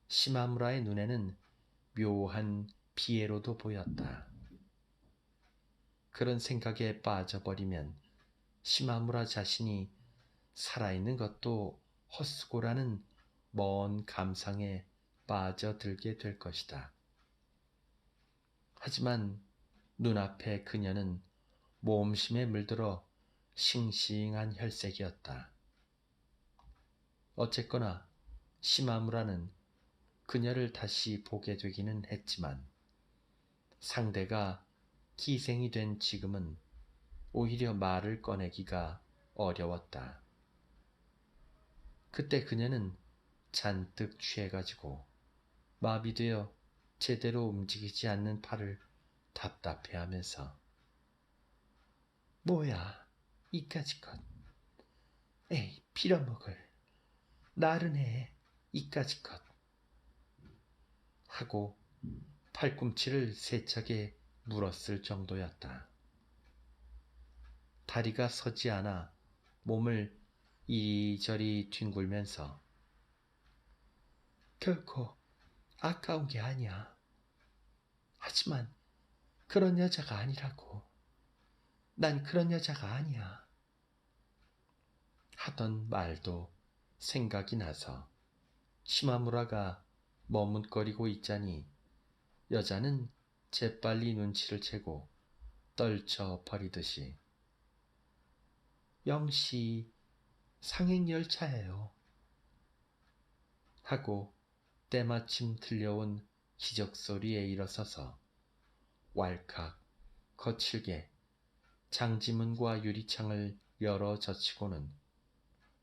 A: 시마무라의 눈에는 묘한 피해로도 보였다. 그런 생각에 빠져버리면
B: 시마무라 자신이 살아있는 것도 헛수고라는 먼 감상에 빠져들게 될 것이다. 하지만 눈앞에 그녀는 모험심에 물들어 싱싱한 혈색이었다. 어쨌거나 시마무라는 그녀를 다시 보게 되기는 했지만 상대가 기생이 된 지금은 오히려 말을 꺼내기가 어려웠다. 그때 그녀는 잔뜩 취해가지고 마비되어 제대로 움직이지 않는 팔을 답답해하면서 뭐야 이까짓 것. 에이 빌어먹을 나른해 이까짓 것. 하고 팔꿈치를 세차게 물었을 정도였다. 다리가 서지 않아 몸을 이리저리 뒹굴면서 결코 아까운 게 아니야. 하지만 그런 여자가 아니라고. 난 그런 여자가 아니야. 하던 말도 생각이 나서 시마무라가 머뭇거리고 있자니 여자는 재빨리 눈치를 채고 떨쳐 버리듯이 영시 상행열차예요. 하고 때마침 들려온 기적소리에 일어서서 왈칵 거칠게 장지문과 유리창을 열어 젖히고는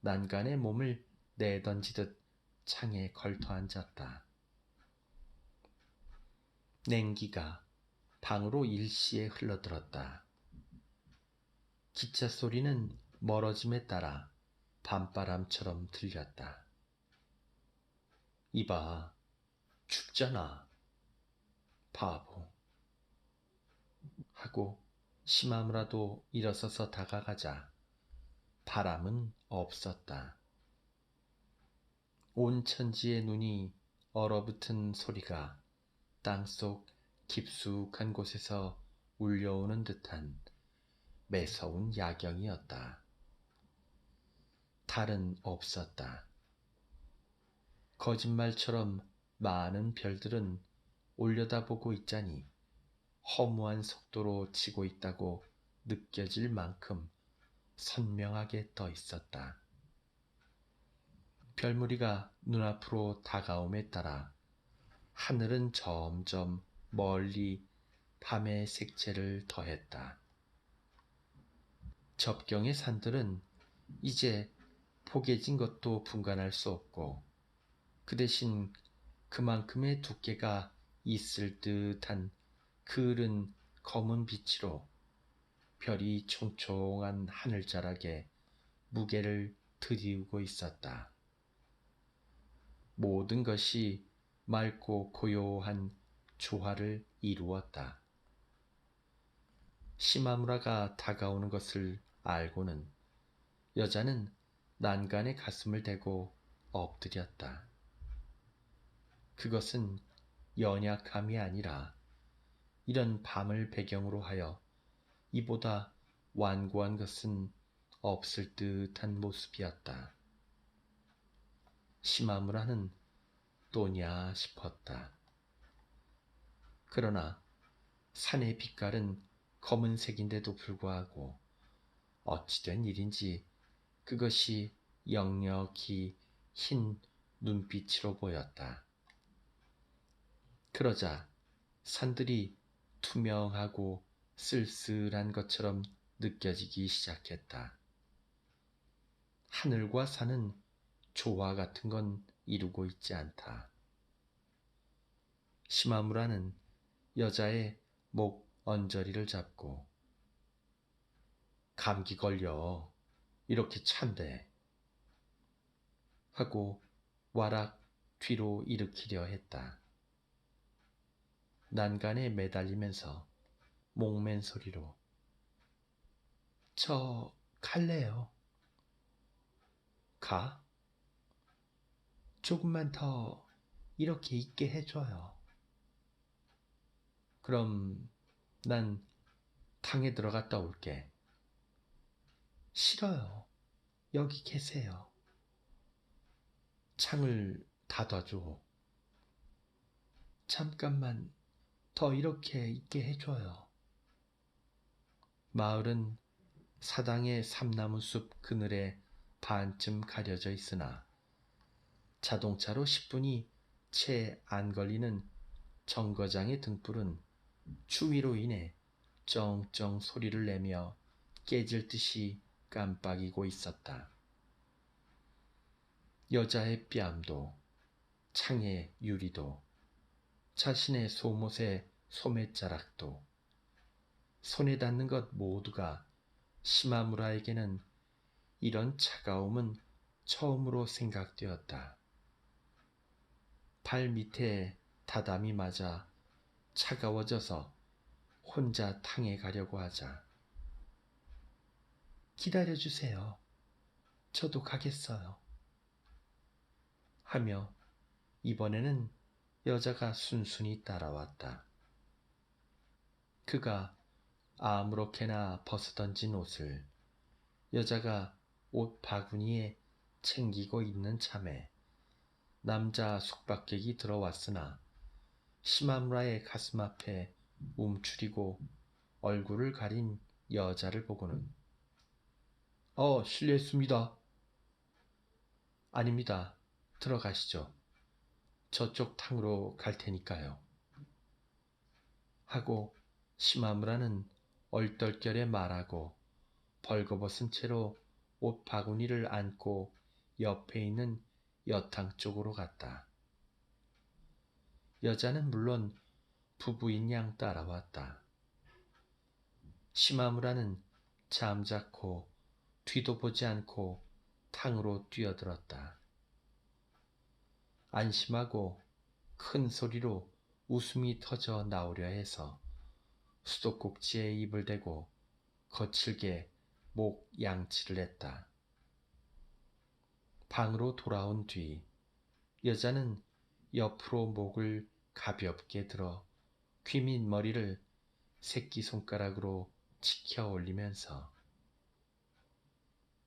B: 난간에 몸을 내던지듯 창에 걸터 앉았다. 냉기가 방으로 일시에 흘러들었다. 기차 소리는 멀어짐에 따라 밤바람처럼 들렸다. 이봐, 춥잖아. 바보. 하고 시마무라도 일어서서 다가가자 바람은 없었다. 온 천지의 눈이 얼어붙은 소리가 땅속 깊숙한 곳에서 울려오는 듯한 매서운 야경이었다. 달은 없었다. 거짓말처럼 많은 별들은 올려다보고 있자니 허무한 속도로 치고 있다고 느껴질 만큼 선명하게 떠 있었다. 별무리가 눈앞으로 다가옴에 따라 하늘은 점점 멀리 밤의 색채를 더했다. 접경의 산들은 이제 포개진 것도 분간할 수 없고 그 대신 그만큼의 두께가 있을 듯한 그을은 검은 빛으로 별이 총총한 하늘자락에 무게를 들이우고 있었다. 모든 것이 맑고 고요한 조화를 이루었다. 시마무라가 다가오는 것을 알고는 여자는 난간에 가슴을 대고 엎드렸다. 그것은 연약함이 아니라 이런 밤을 배경으로 하여 이보다 완고한 것은 없을 듯한 모습이었다. 시마무라는 또냐 싶었다. 그러나 산의 빛깔은 검은색인데도 불구하고 어찌된 일인지 그것이 역력히 흰 눈빛으로 보였다. 그러자 산들이 투명하고 쓸쓸한 것처럼 느껴지기 시작했다. 하늘과 산은 조화 같은 건 이루고 있지 않다. 시마무라는 여자의 목 언저리를 잡고 감기 걸려 이렇게 찬대 하고 와락 뒤로 일으키려 했다. 난간에 매달리면서 목맨 소리로 저 갈래요. 가? 조금만 더 이렇게 있게 해줘요. 그럼 난 탕에 들어갔다 올게.
A: 싫어요. 여기 계세요.
B: 창을 닫아줘.
A: 잠깐만 더 이렇게 있게 해줘요.
B: 마을은 사당의 삼나무숲 그늘에 반쯤 가려져 있으나 자동차로 10분이 채 안 걸리는 정거장의 등불은 추위로 인해 쩡쩡 소리를 내며 깨질 듯이 깜빡이고 있었다. 여자의 뺨도 창의 유리도 자신의 속옷의 소매자락도 손에 닿는 것 모두가 시마무라에게는 이런 차가움은 처음으로 생각되었다. 발 밑에 다담이 맞아 차가워져서 혼자 탕에 가려고 하자.
A: 기다려주세요. 저도 가겠어요.
B: 하며 이번에는 여자가 순순히 따라왔다. 그가 아무렇게나 벗어던진 옷을 여자가 옷 바구니에 챙기고 있는 참에 남자 숙박객이 들어왔으나 시마무라의 가슴 앞에 움츠리고 얼굴을 가린 여자를 보고는 실례했습니다. 아닙니다. 들어가시죠. 저쪽 탕으로 갈 테니까요. 하고 시마무라는 얼떨결에 말하고 벌거벗은 채로 옷 바구니를 안고 옆에 있는 여탕 쪽으로 갔다. 여자는 물론 부부인 양 따라왔다. 시마무라는 잠자코 뒤도 보지 않고 탕으로 뛰어들었다. 안심하고 큰 소리로 웃음이 터져 나오려 해서 수도꼭지에 입을 대고 거칠게 목 양치를 했다. 방으로 돌아온 뒤 여자는 옆으로 목을 가볍게 들어 귀민 머리를 새끼손가락으로 치켜 올리면서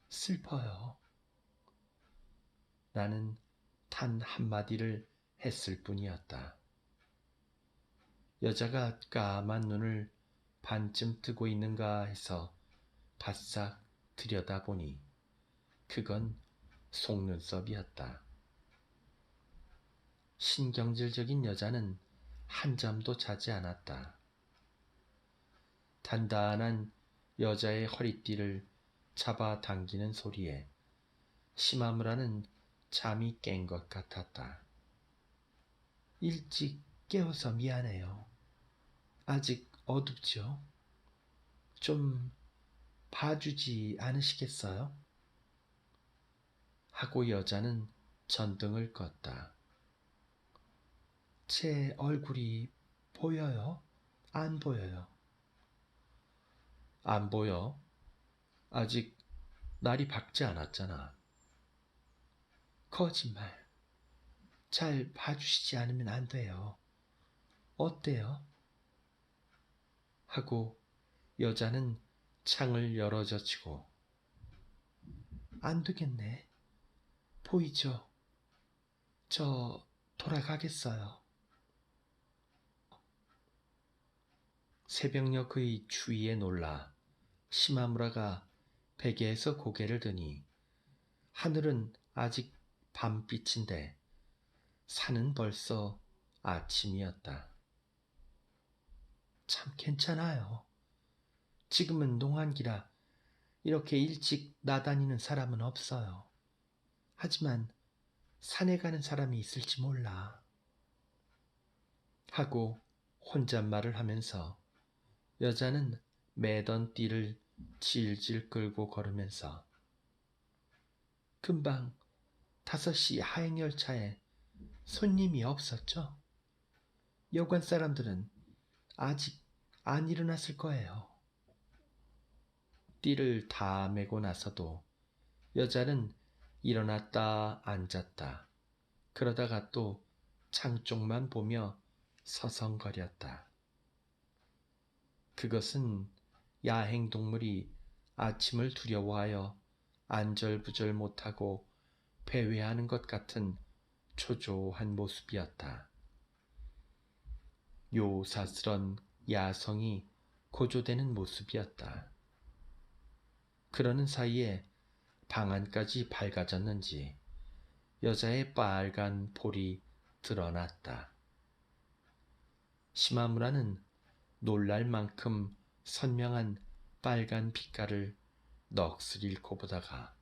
A: 슬퍼요.
B: 나는 단 한마디를 했을 뿐이었다. 여자가 까만 눈을 반쯤 뜨고 있는가 해서 바싹 들여다보니 그건 속눈썹이었다. 신경질적인 여자는 한잠도 자지 않았다. 단단한 여자의 허리띠를 잡아당기는 소리에 시마무라는 잠이 깬 것 같았다.
A: 일찍 깨워서 미안해요. 아직 어둡죠? 좀 봐주지 않으시겠어요?
B: 하고 여자는 전등을 껐다.
A: 제 얼굴이 보여요? 안 보여요?
B: 안 보여? 아직 날이 밝지 않았잖아.
A: 거짓말. 잘 봐주시지 않으면 안 돼요. 어때요?
B: 하고 여자는 창을 열어젖히고
A: 안 되겠네. 보이죠? 저 돌아가겠어요.
B: 새벽녘의 추위에 놀라 시마무라가 베개에서 고개를 드니 하늘은 아직 밤빛인데 산은 벌써 아침이었다.
A: 참 괜찮아요. 지금은 농한기라 이렇게 일찍 나다니는 사람은 없어요. 하지만 산에 가는 사람이 있을지 몰라.
B: 하고 혼잣말을 하면서 여자는 매던 띠를 질질 끌고 걸으면서
A: 금방 5시 하행열차에 손님이 없었죠? 여관 사람들은 아직 안 일어났을 거예요.
B: 띠를 다 매고 나서도 여자는 일어났다 앉았다. 그러다가 또 창 쪽만 보며 서성거렸다. 그것은 야행동물이 아침을 두려워하여 안절부절 못하고 패회하는 것 같은 초조한 모습이었다. 요사스런 야성이 고조되는 모습이었다. 그러는 사이에 방 안까지 밝아졌는지 여자의 빨간 볼이 드러났다. 시마무라는 놀랄 만큼 선명한 빨간 빛깔을 넋을 잃고 보다가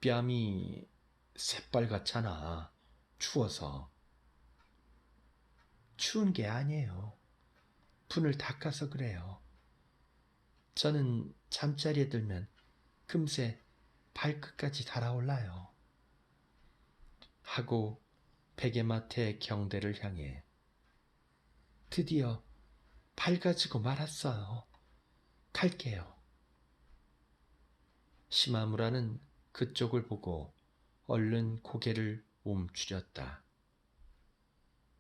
B: 뺨이 새빨갛잖아. 추워서. 추운 게 아니에요. 분을 닦아서 그래요. 저는 잠자리에 들면 금세 발끝까지 달아올라요. 하고 베개맡의 경대를 향해 드디어 밝아지고 말았어요. 갈게요. 시마무라는 그쪽을 보고 얼른 고개를 움츠렸다.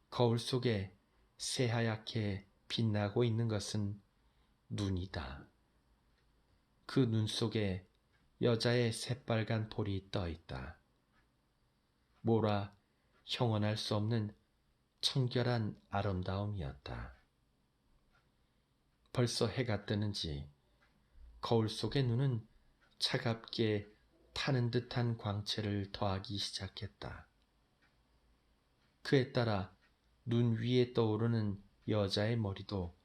B: 거울 속에 새하얗게 빛나고 있는 것은 눈이다. 그 눈 속에 여자의 새빨간 볼이 떠 있다. 뭐라 형언할 수 없는 청결한 아름다움이었다. 벌써 해가 뜨는지 거울 속의 눈은 차갑게 타는 듯한 광채를 더하기 시작했다. 그에 따라 눈 위에 떠오르는 여자의 머리도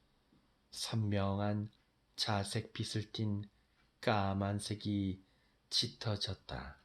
B: 선명한 자색 빛을 띤 까만색이 짙어졌다.